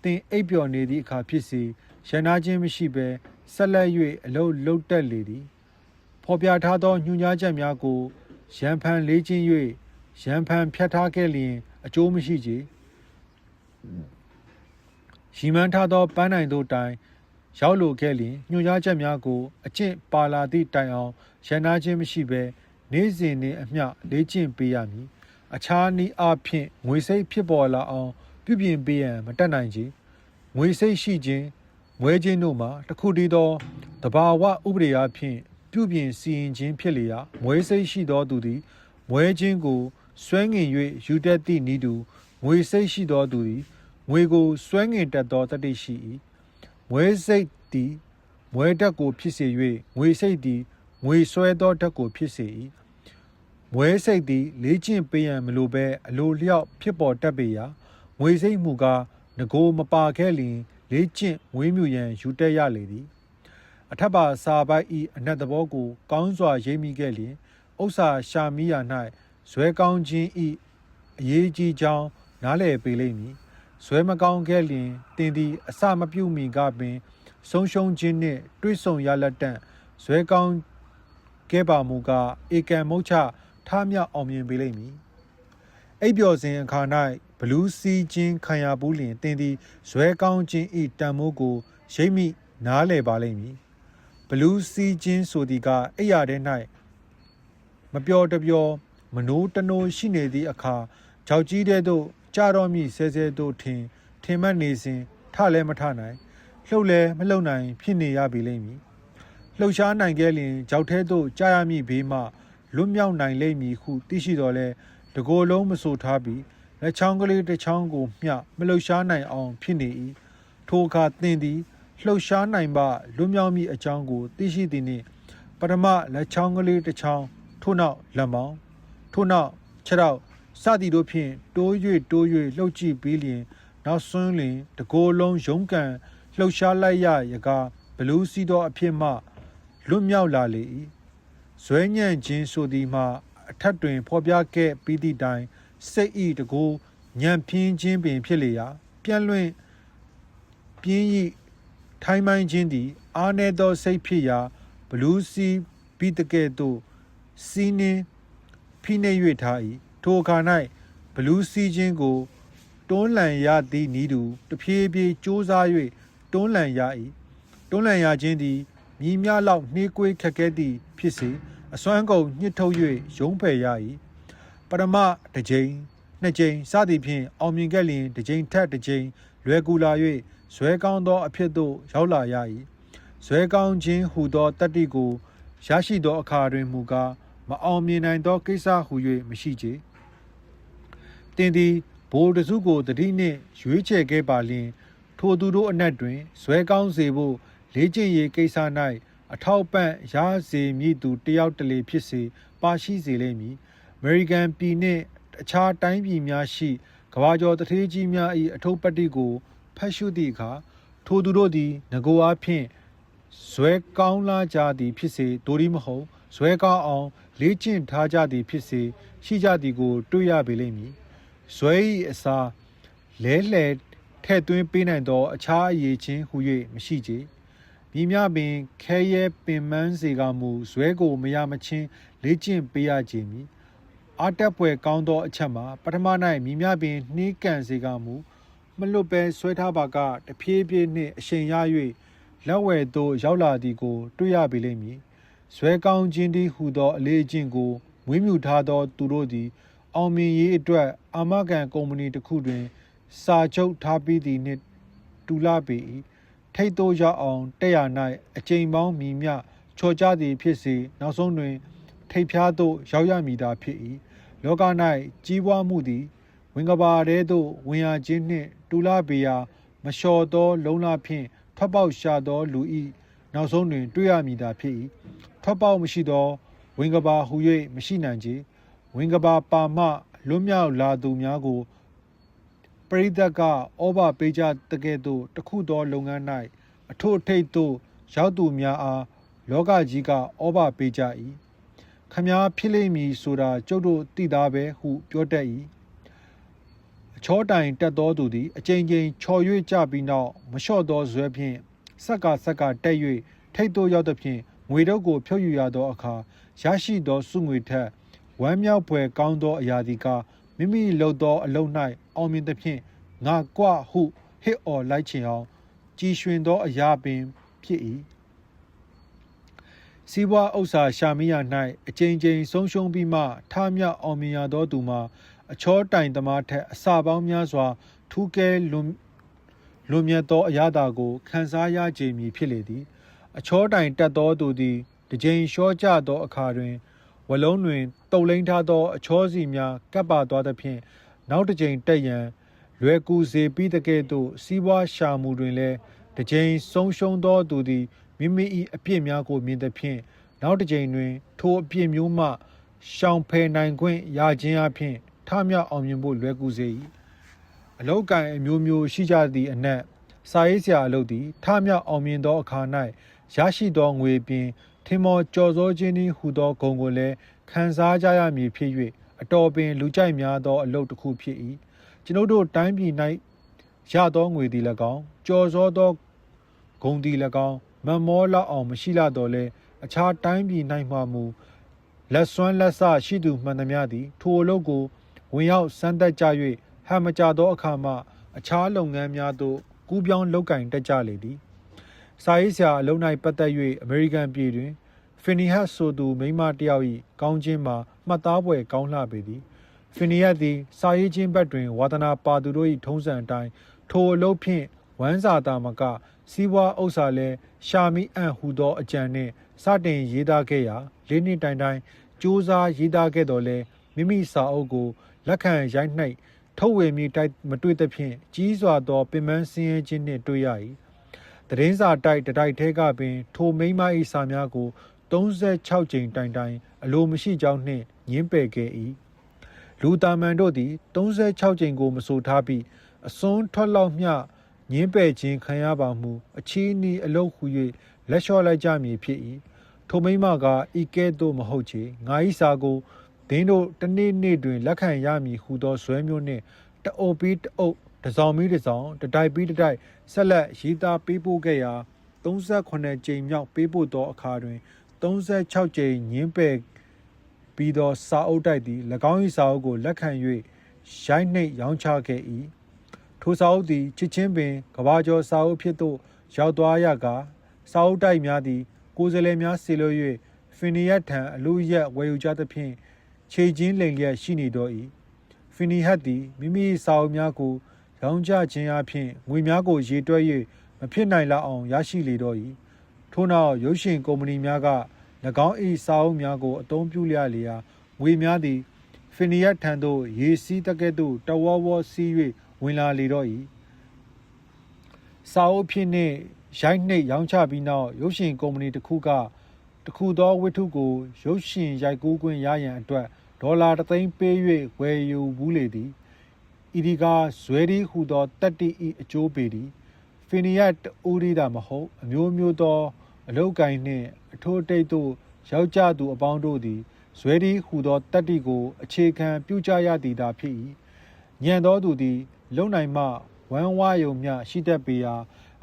တင်အိပ်ပျော်နေသည့်အခါဖြစ်စေရန်နာခြင်းမရှိဘဲဆက်လက်၍အလုံးလုံးတက်လေသည်ဖော်ပြထားသောညွှန်ကြားချက်များကိုရန်ဖန်လေးခြင်း၍ရန်ဖန်ဖြတ်ထားခဲ့လျင်အကျိုးမရှိချေရီမန်းထားသောပန်းနိုင်သို့တိုင်ရောက်လိုခဲ့လျင်ညွှန်ကြားချက်များကိုအကျင့်ပါလာသည့်တိုင်အောင်ရန်နာခြင်းမရှိဘဲနေ့စဉ်နှင့်အမျှလေ့ကျင့်ပေးရမည်အခြားနည်းအားဖြင့်ငွေစိတ်ဖြစ်ပေါ်လာအောင်ပြုပြင်ပေးရန်မတတ်နိုင်ချေငွေစိတ်ရှိခြင်းမွဲခြင်းတို့မှာတစ်ခုတည်းသောတဘာဝဥပဒေအားဖြင့်ပြုပြင်စီရင်ခြင်းဖြစ်လျက်မွဲစိတ်ရှိသောသူသည်မွဲခြင်းကိုဆွဲငင်၍ယူတတ်သည့်နည်းတူငွေစိတ်ရှိသောသူသည်ငွေကိုဆွဲငင်တတ်သောတတ္တိရှိ၏မွဲစိတ်သည်မွဲတတ်ကိုဖြစ်စေ၍ငွေစိတ်သည်ငွေဆွဲသောတတ်ကိုဖြစ်စေ၏မွဲစိတ်သည်လေးကျင့်ပေးရန်မလိုဘဲအလိုလျောက်ဖြစ်ပေါ်တတ်ပေရာငွေစိတ်မူကားငကိုမပါခဲ့လျင်လေးကျင့်ဝေးမြူရန်ယူတတ်ရလေသည်အထက်ပါစာပိုက်ဤအနက်သဘောကိုကောင်းစွာရိပ်မိခဲ့လျင်ဥစ္စာရှာမိရာ၌ဇွဲကောင်းခြင်းဤအရေးကြီးကြောင်းနားလည်ပေလိမ့်မည်ဇွဲမကောင်းခဲ့လျင်တင်သည်အစမပြုမီကပင်ဆုံးရှုံးခြင်းနှင့်တွေ့ဆုံရလက်တန့်ဇွဲကောင်းခဲ့ပါမူကားဧကံမုတ်ချထားမြောက်အောင်မြင်ပေလိမ့်မည်အိပ်ပျော်စဉ်အခါ၌ဘလူးစီးခြင်းခံရဘူးလျင်တင်သည်ဇွဲကောင်းခြင်းဤတန်မိုးကိုရိပ်မိနားလည်ပါလိမ့်မည်ဘလူးစီးခြင်းဆိုသည်ကအိယာထဲ၌မပျော်တပျော်မနိုးတနိုးရှိနေသည့်အခါဂျောက်ကြီးတဲ့သို့ကြတော်မီဆဲဆဲသို့ထင်မှတ်နေစဉ်ထလဲမထနိုင်လှုပ်လဲမလှုပ်နိုင်ဖြစ်နေရပေလိမ့်မည်လှုပ်ရှားနိုင်ခဲ့လျင်ဂျောက်ထဲသို့ကြာရမည့်ဘေးမှလွတ်မြောက်နိုင်လိမ့်မည်ဟုသိရှိတော်လဲတကိုယ်လုံးမဆိုထားပြီးလက်ချောင်းကလေးတစ်ချောင်းကိုမျှမလှုပ်ရှားနိုင်အောင်ဖြစ်နေ၏ထိုအခါသင်သည်လှုပ်ရှားနိုင်ပါလွတ်မြောက်မည့်အကြောင်းကိုသိရှိသည်နှင့်ပထမလက်ချောင်းကလေးတစ်ချောင်းထို့နောက်လက်မောင်းထို့နောက်ခြေထောက်စသည်တို့ဖြင့်တိုး၍လှုပ်ကြည့်ပြီးလျင်နောက်ဆွန်းလျင်တကိုယ်လုံးရုံးကန်လှုပ်ရှားလိုက်ရရကားဘလူးစီးသောအဖြစ်မှလွတ်မြောက်လာလေ၏ဇွဲညံ့ခြင်းဆိုသည်မှာအထက်တွင်ဖော်ပြခဲ့ပြီးသည့်တိုင်စိတ်ဤတကိုယ်ညံ့ဖျင်းခြင်းပင်ဖြစ်လေရာပြန့်လွင့်ပြင်းဤထိုင်းမိုင်းခြင်းသည်အားနည်းသောစိတ်ဖြစ်ရာဘလူးစီးပြီးတကဲ့သို့စီးနှင်းဖိနှိပ်၍ထား၏ထိုအခါ၌ဘလူးစီးခြင်းကိုတွန်းလှန်ရသည့်နည်းတူတဖြည်းဖြည်းကြိုးစား၍တွန်းလှန်ရ၏တွန်းလှန်ရခြင်းသည်မြည်များလောက်နှေးကွေးခက်ခဲသည့်ဖြစ်စေအစွမ်းကုန်ညှစ်ထုတ်၍ရုံးဖယ်ရ၏ပထမတစ်ကြိမ်နှစ်ကြိမ်စသည်ဖြင့်အောင်မြင်ခဲ့လျင်တစ်ကြိမ်ထက်တစ်ကြိမ်လွယ်ကူလာ၍ဇွဲကောင်းသောအဖြစ်သို့ရောက်လာရ၏ဇွဲကောင်းခြင်းဟူသောတတ္တိကိုရရှိသောအခါတွင်မူကားမအောင်မြင်နိုင်သောကိစ္စဟူ၍မရှိချေတင်သည်ဘိုလ်တစုကိုတတိနှင့်ရွေးချယ်ခဲ့ပါလျင်ထိုသူတို့အနက်တွင်ဇွဲကောင်းစေဖို့လေ့ကျင့်ရေးကိစ္စ၌အထောက်ပံ့ရစေမည်သူတယောက်တလေဖြစ်စေပါရှိစေလိမ့်မည်အမေရိကန်ပြည်နှင့်အခြားတိုင်းပြည်များရှိကမ္ဘာကျော်တထေးကြီးများ၏အထုပ်ပတ္တိကိုဖတ်ရှုသည့်အခါထိုသူတို့သည်ငကိုအားဖြင့်ဇွဲကောင်းလာကြသည်ဖြစ်စေဒိုရီမဟုတ်ဇွဲကောင်းအောင်လေ့ကျင့်ထားကြသည်ဖြစ်စေရှိကြသည်ကိုတွေ့ရပေလိမ့်မည်ဇွဲ၏အစာလဲလှယ်ထဲ့သွင်းပေးနိုင်သောအခြားအရေးချင်းဟူ၍မရှိကြမြည်များပင်ခဲရဲပင်မန်းစေကမူဇွဲကိုမရမချင်းလေ့ကျင့်ပေးရခြင်းမည်အာတက်ပွဲကောင်းသောအချက်မှာပထမ၌မြည်များပင်နှီးကန်စေကမူမလွတ်ပဲဆွဲထားပါကတဖြည်းဖြည်းနှင့်အရှိန်ရ၍လက်ဝဲသို့ရောက်လာသည်ကိုတွေ့ရပေလိမ့်မည်ဇွဲကောင်းခြင်းတည်းဟူသောအလေးအကျင့်ကိုမွေးမြူထားသောသူတို့သည်အောင်မြင်ရေးအတွက်အာမခံကုမ္ပဏီတစ်ခုတွင်စာချုပ်ထားပြီးသည်နှင့်တူလာပေ၏ထိတ်သို့ရောက်အောင်တက်ရ၌အကြိမ်ပေါင်းမီမျှချော်ကြသည်ဖြစ်စေနောက်ဆုံးတွင်ထိပ်ဖျားသို့ရောက်ရမည်သာဖြစ်၏လောက၌ကြီးပွားမှုသည်ဝင်ကဘာထဲသို့ဝင်ရခြင်းနှင့်တူလာပေရာမလျှော်သောလုံလဖြင့်ထွက်ပေါက်ရှာသောလူ၏နောက်ဆုံးတွင်တွေ့ရမည်သာဖြစ်၏ထွက်ပေါက်မရှိသောဝင်ကဘာဟူ၍မရှိနိုင်ချေဝင်ကဘာပါမှလွတ်မြောက်လာသူများကို ပရိသတ်ကဩဘာပေးကြတကဲ့သို့တခုသောလုပ်ငန်း၌အထို့အထိပ်သို့ရောက်သူများအားလောကကြီးကဩဘာပေးကြ၏ခမားဖြစ်လိမ့်မည်ဆိုတာကျုပ်တို့သိသားပဲဟုပြောတတ်၏အချောတိုင်တက်သောသူသည်အကြိမ်ကြိမ်ချော်၍ကြပြီးနောက်မလျှော့သောဇွဲဖြင့်ဆက်ကတက်၍ထိပ်သို့ရောက်သဖြင့်ငွေတော့ကိုဖြုတ်ယူရသောအခါရရှိသောစုငွေထက်ဝမ်းမြောက်ဖွယ်ကောင်းသောအရာသည်ကမိမိလုပ်သောအလုပ်၌အောင်မြင်သဖြင့်ငါကွဟုဟစ်အော်လိုက်ချင်အောင်ကြည်ရွှင်သောအရာပင်ဖြစ်၏စီးပွားဥစ္စာရှာမိရ၌အကြိမ်ကြိမ်ဆုံးရှုံးပြီးမှထမြောက်အောင်မြင်ရသောသူမှာအချောတိုင်သမားထက်အစပေါင်းများစွာထူးကဲလွန်မြတ်သောအရာသာကိုခံစားရကြမည်ဖြစ်လေသည်အချောတိုင်တက်သောသူသည်တစ်ကြိမ်လျှော့ကျသောအခါတွင်ဝလုံးတွင်တုပ်လိမ့်ထားသောအချောစီများကပ်ပါသွားသဖြင့်နောက်တစ်ကြိမ်တက်ရန်လွယ်ကူစေပြီးတကဲ့သို့စီးပွားရှာမှုတွင်လည်းတစ်ကြိမ်ဆုံးရှုံးသောသူသည်မိမိ၏အပြစ်များကိုမြင်သဖြင့်နောက်တစ်ကြိမ်တွင်ထိုအပြစ်မျိုးမှရှောင်ဖယ်နိုင်ခွင့်ရခြင်းအပြင်ထမြောက်အောင်မြင်ဖို့လွယ်ကူစေ၏အလောက်ကံအမျိုးမျိုးရှိကြသည့်အနက်စာရေးဆရာအလုပ်သည်ထမြောက်အောင်မြင်သောအခါ၌ရရှိသောငွေပြင်ထင်မော်ကြော်စိုးခြင်းနှင့်ဟူသောဂုဏ်ကိုလည်းခံစားကြရမည်ဖြစ်၍အတော်ပင်လူကြိုက်များသောအလုပ်တစ်ခုဖြစ်၏ကျွန်ုပ်တို့တိုင်းပြည်၌ရသောငွေသည်၎င်းကြော်စိုးသောဂုဏ်သည်၎င်းမမောလောက်အောင်မရှိလာတော့လဲအခြားတိုင်းပြည်၌မှမူလက်စွမ်းလက်စရှိသူမှန်သမျှသည်ထိုအလုပ်ကိုဝင်ရောက်စမ်းသပ်ကြ၍ဟန်မကြသောအခါမှအခြားလုပ်ငန်းများသို့ကူးပြောင်းလုပ်ကင်တက်ကြလေသည်စာရေးဆရာအလုံး၌ပတ်သက်၍အမေရိကန်ပြည်တွင်ဖီနီဟတ်ဆိုသူမိန်းမတစ်ယောက်၏ကောင်းခြင်းမှာမှတ်သားဖွယ်ကောင်းလှပေသည်ဖီနီဟတ်သည်စာရေးခြင်းဘက်တွင်ဝါသနာပါသူတို့၏ထုံးစံအတိုင်းထိုအလုပ်ဖြင့်ဝမ်းစာသာမကစီးပွားဥစ္စာလည်းရှာမိအံ့ဟူသောအကြံနှင့်စတင်ရေးသားခဲ့ရာ၄နှစ်တိုင်ကြိုးစားရေးသားခဲ့တော်လဲမိမိစာအုပ်ကိုလက်ခံရိုက်နှိုက်ထုတ်ဝေမိတိုက်မတွေ့သဖြင့်ကြီးစွာသောပင်ပန်းဆင်းရဲခြင်းနှင့်တွေ့ရ၏သတင်းစာတိုက်တိုက်ထဲကပင်ထိုမိန်းမ၏စာများကို36ကြိမ်တိုင်အလိုမရှိကြောင်းနှင့်ညင်းပယ်ခဲ့၏လူတာမန်တို့သည်36ကြိမ်ကိုမဆိုထားပြီးအစွန်းထွက်လောက်မျှညင်းပယ်ခြင်းခံရပါမူအချီးနီးအလုတ်ဟူ၍လက်လျှော့လိုက်ကြမည်ဖြစ်၏ထိုမိန်းမကဤကဲ့သို့မဟုတ်ချေငါ၏စာကိုဒင်းတို့တနေ့တွင်လက်ခံရမည်ဟုသောဇွဲမျိုးနှင့်တအုပ်ပြီးတအုပ်တစောင်ပြီးတစောင်တတိုက်ပြီးတတိုက်ဆက်လက်ရေးသားပေးပို့ခဲ့ရာ38ကြိမ်မြောက်ပေးပို့သောအခါတွင်36ကြိမ်ညင်းပယ်ပြီးသောစာအုပ်တိုက်သည်၎င်း၏စာအုပ်ကိုလက်ခံ၍ရိုက်နှိပ်ရောင်းချခဲ့၏ထိုစာအုပ်သည်ချစ်ချင်းပင်ကဘာကျော်စာအုပ်ဖြစ်သို့ရောက်သွားရကာစာအုပ်တိုက်များသည်ကိုယ်စားလှယ်များဆေလွှဲ၍ဖီနီယတ်ထံအလူရက်ဝယ်ယူကြသဖြင့်ခြေချင်းလိမ်လျက်ရှိနေတော့၏ဖီနီဟတ်သည်မိမိစာအုပ်များကိုရောင်းချခြင်းအပြင်ငွေများကိုရေတွက်၍မဖြစ်နိုင်လောက်အောင်ရရှိလေတော့၏ထို့နောက်ရုပ်ရှင်ကုမ္ပဏီများက၎င်း၏စာအုပ်များကိုအသုံးပြုလျက်ငွေများသည်ဖီနီယတ်ထံသို့ရေစီးတကဲ့သို့တဝဝစီး၍ဝင်လာလေတော့၏စာအုပ်ဖြစ်နှင့်ရိုက်နှိပ်ရောင်းချပြီးနောက်ရုပ်ရှင်ကုမ္ပဏီတစ်ခုသောဝတ္ထုကိုရုပ်ရှင်ရိုက်ကူးခွင့်ရရန်အတွက်ဒေါ်လာ3သိန်းပေး၍ဝယ်ယူဘူးလေသည်ဤဒီကဇွဲဒီဟူသောတက်တီဤအကျိုးပေသည်ဖီနီယတ်ဦးရီသာမဟုတ်အမျိုးမျိုးသောအလုတ်ကိုင်းနှင့်အထိုးတိတ်သို့ရောက်ကြသူအပေါင်းတို့သည်ဇွဲဒီဟူသောတက်တီကိုအခြေခံပြုကြရသည်သာဖြစ်၏ညံသောသူသည်လုံနိုင်မှဝမ်းဝါယုံမျှရှိတတ်ပေရာ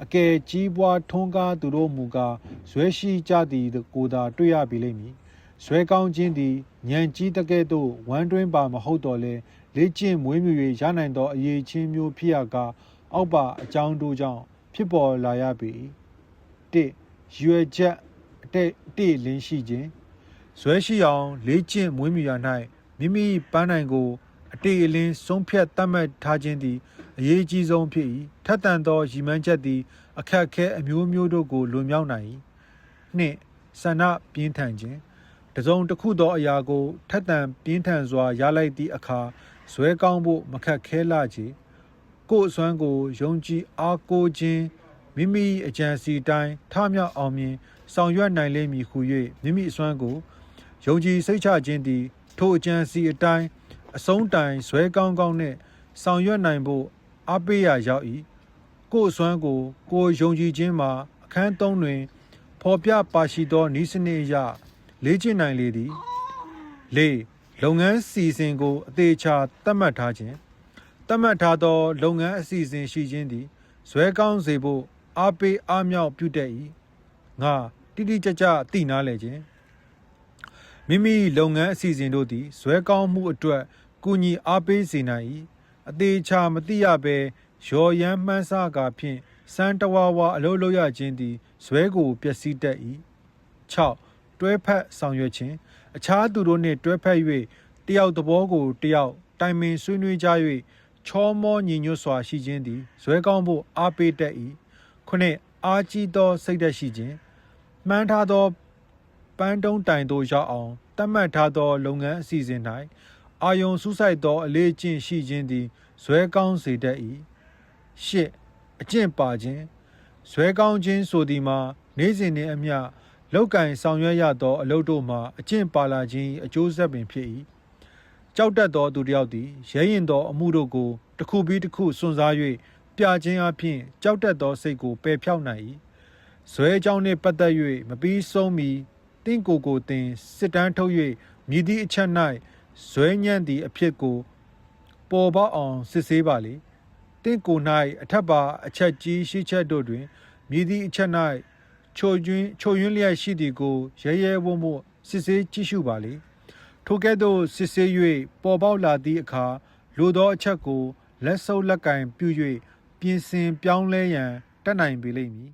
အကယ်ကြီးပွားထွန်းကားသူတို့မူကားဇွဲရှိကြသည်ကိုသာတွေ့ရပေလိမ့်မည်ဇွဲကောင်းခြင်းသည်ညံကြီးတကဲ့သို့ဝမ်းတွင်းပါမဟုတ်တော့လဲလေ့ကျင့်မွေးမြူ၍ရနိုင်သောအရေးချင်းမျိုးဖြစ်ရကာအောက်ပါအကြောင်းတို့ကြောင့်ဖြစ်ပေါ်လာရပေ၏ရွယ်ချက်အတိလင်းရှိခြင်းဇွဲရှိအောင်လေ့ကျင့်မွေးမြူရ၌မိမိပန်းနိုင်ကိုအတိအလင်းဆုံးဖြတ်တတ်မှတ်ထားခြင်းသည်အရေးကြီးဆုံးဖြစ်၏ထက်သန်သောရည်မှန်းချက်သည်အခက်ခဲအမျိုးမျိုးတို့ကိုလွန်မြောက်နိုင်၏နှင့်ဆန္ဒပြင်းထန်ခြင်းတစုံတစ်ခုသောအရာကိုထက်သန်ပြင်းထန်စွာရလိုက်သည့်အခါဇွဲကောင်းဖို့မခက်ခဲလာချေကိုယ်အစွမ်းကိုယုံကြည်အားကိုးခြင်းမိမိအကြံစီတိုင်းထမြောက်အောင်မြင်ဆောင်ရွက်နိုင်လိမ့်မည်ဟု၍မိမိအစွမ်းကိုယုံကြည်စိတ်ချခြင်းသည်ထိုအကြံစီအတိုင်းအဆုံးတိုင်ဇွဲကောင်းနှင့်ဆောင်ရွက်နိုင်ဖို့ အားပေးရာရောက်၏ကိုယ်အစွမ်းကိုကိုယ်ယုံကြည်ခြင်းမှာအခန်း3တွင်ဖော်ပြပါရှိသောနည်းစနစ်အရလေ့ကျင့်နိုင်လေသည်၄လုပ်ငန်းစီစဉ်ကိုအသေးချာသတ်မှတ်ထားခြင်းသတ်မှတ်ထားသောလုပ်ငန်းအစီအစဉ်ရှိခြင်းသည်ဇွဲကောင်းစေဖို့အားပေးအားမြောက်ပြုတတ်၏ငါတိတိကျကျသိနာလေခြင်းမိမိလုပ်ငန်းအစီအစဉ်တို့သည်ဇွဲကောင်းမှုအတွက်ကူညီအားပေးစေနိုင်၏အသေးချာမသိရဘဲရော်ရမ်းမှန်းဆကာဖြင့်စမ်းတဝါဝါအလုပ်လုပ်ရခြင်းသည်ဇွဲကိုပျက်စီးတတ်၏6တွဲဖက်ဆောင်ရွက်ခြင်းအခြားသူတို့နှင့်တွဲဖက်၍တယောက်သဘောကိုတယောက်တိုင်ပင်ဆွေးနွေးကြ၍ချောမောညီညွတ်စွာရှိခြင်းသည်ဇွဲကောင်းဖို့အားပေးတတ်၏9အားကြီးသောစိတ်ဓာတ်ရှိခြင်းမှန်းထားသောပန်းတုံးတိုင်သို့ရောက်အောင်တတ်မှတ်ထားသောလုပ်ငန်းအစီအစဉ်၌အာယုံစူးစိုက်သောအလေးအကျင့်ရှိခြင်းသည်ဇွဲကောင်းစေတတ်၏10အကျင့်ပါခြင်းဇွဲကောင်းခြင်းဆိုသည်မှာနေ့စဉ်နှင့်အမျှလောက်ကင်ဆောင်ရွက်ရသောအလုပ်တို့မှာအကျင့်ပါလာခြင်းအကျိုးဆက်ပင်ဖြစ်၏ကြောက်တတ်သောသူတစ်ယောက်သည်ရဲရင်သောအမှုတို့ကိုတစ်ခုပြီးတစ်ခုစွန့်စား၍ပြခြင်းအပြင်ကြောက်တတ်သောစိတ်ကိုပယ်ဖြောက်နိုင်၏ဇွဲကြောင်းနှင့်ပတ်သက်၍မပြီးဆုံးမီတင့်ကိုတင်စစ်တမ်းထုတ်၍မြည်သည့်အချက်၌ဇွဲညံ့သည့်အဖြစ်ကိုပေါ်ပေါက်အောင်စစ်ဆေးပါလေတင့်ကို၌အထက်ပါအချက်ကြီးရှိချက်တို့တွင်မြည်သည့်အချက်၌ချိုယွင်းလျက်ရှိသည်ကိုရဲဝံ့စစ်ဆေးကြည့်ရှုပါလေထိုကဲ့သို့စစ်ဆေး၍ပေါ်ပေါက်လာသည့်အခါလိုသောအချက်ကိုလက်ဆုပ်လက်ကင်ပြု၍ပြင်ဆင်ပြောင်းလဲရန်တတ်နိုင်ပေလိမ့်မည်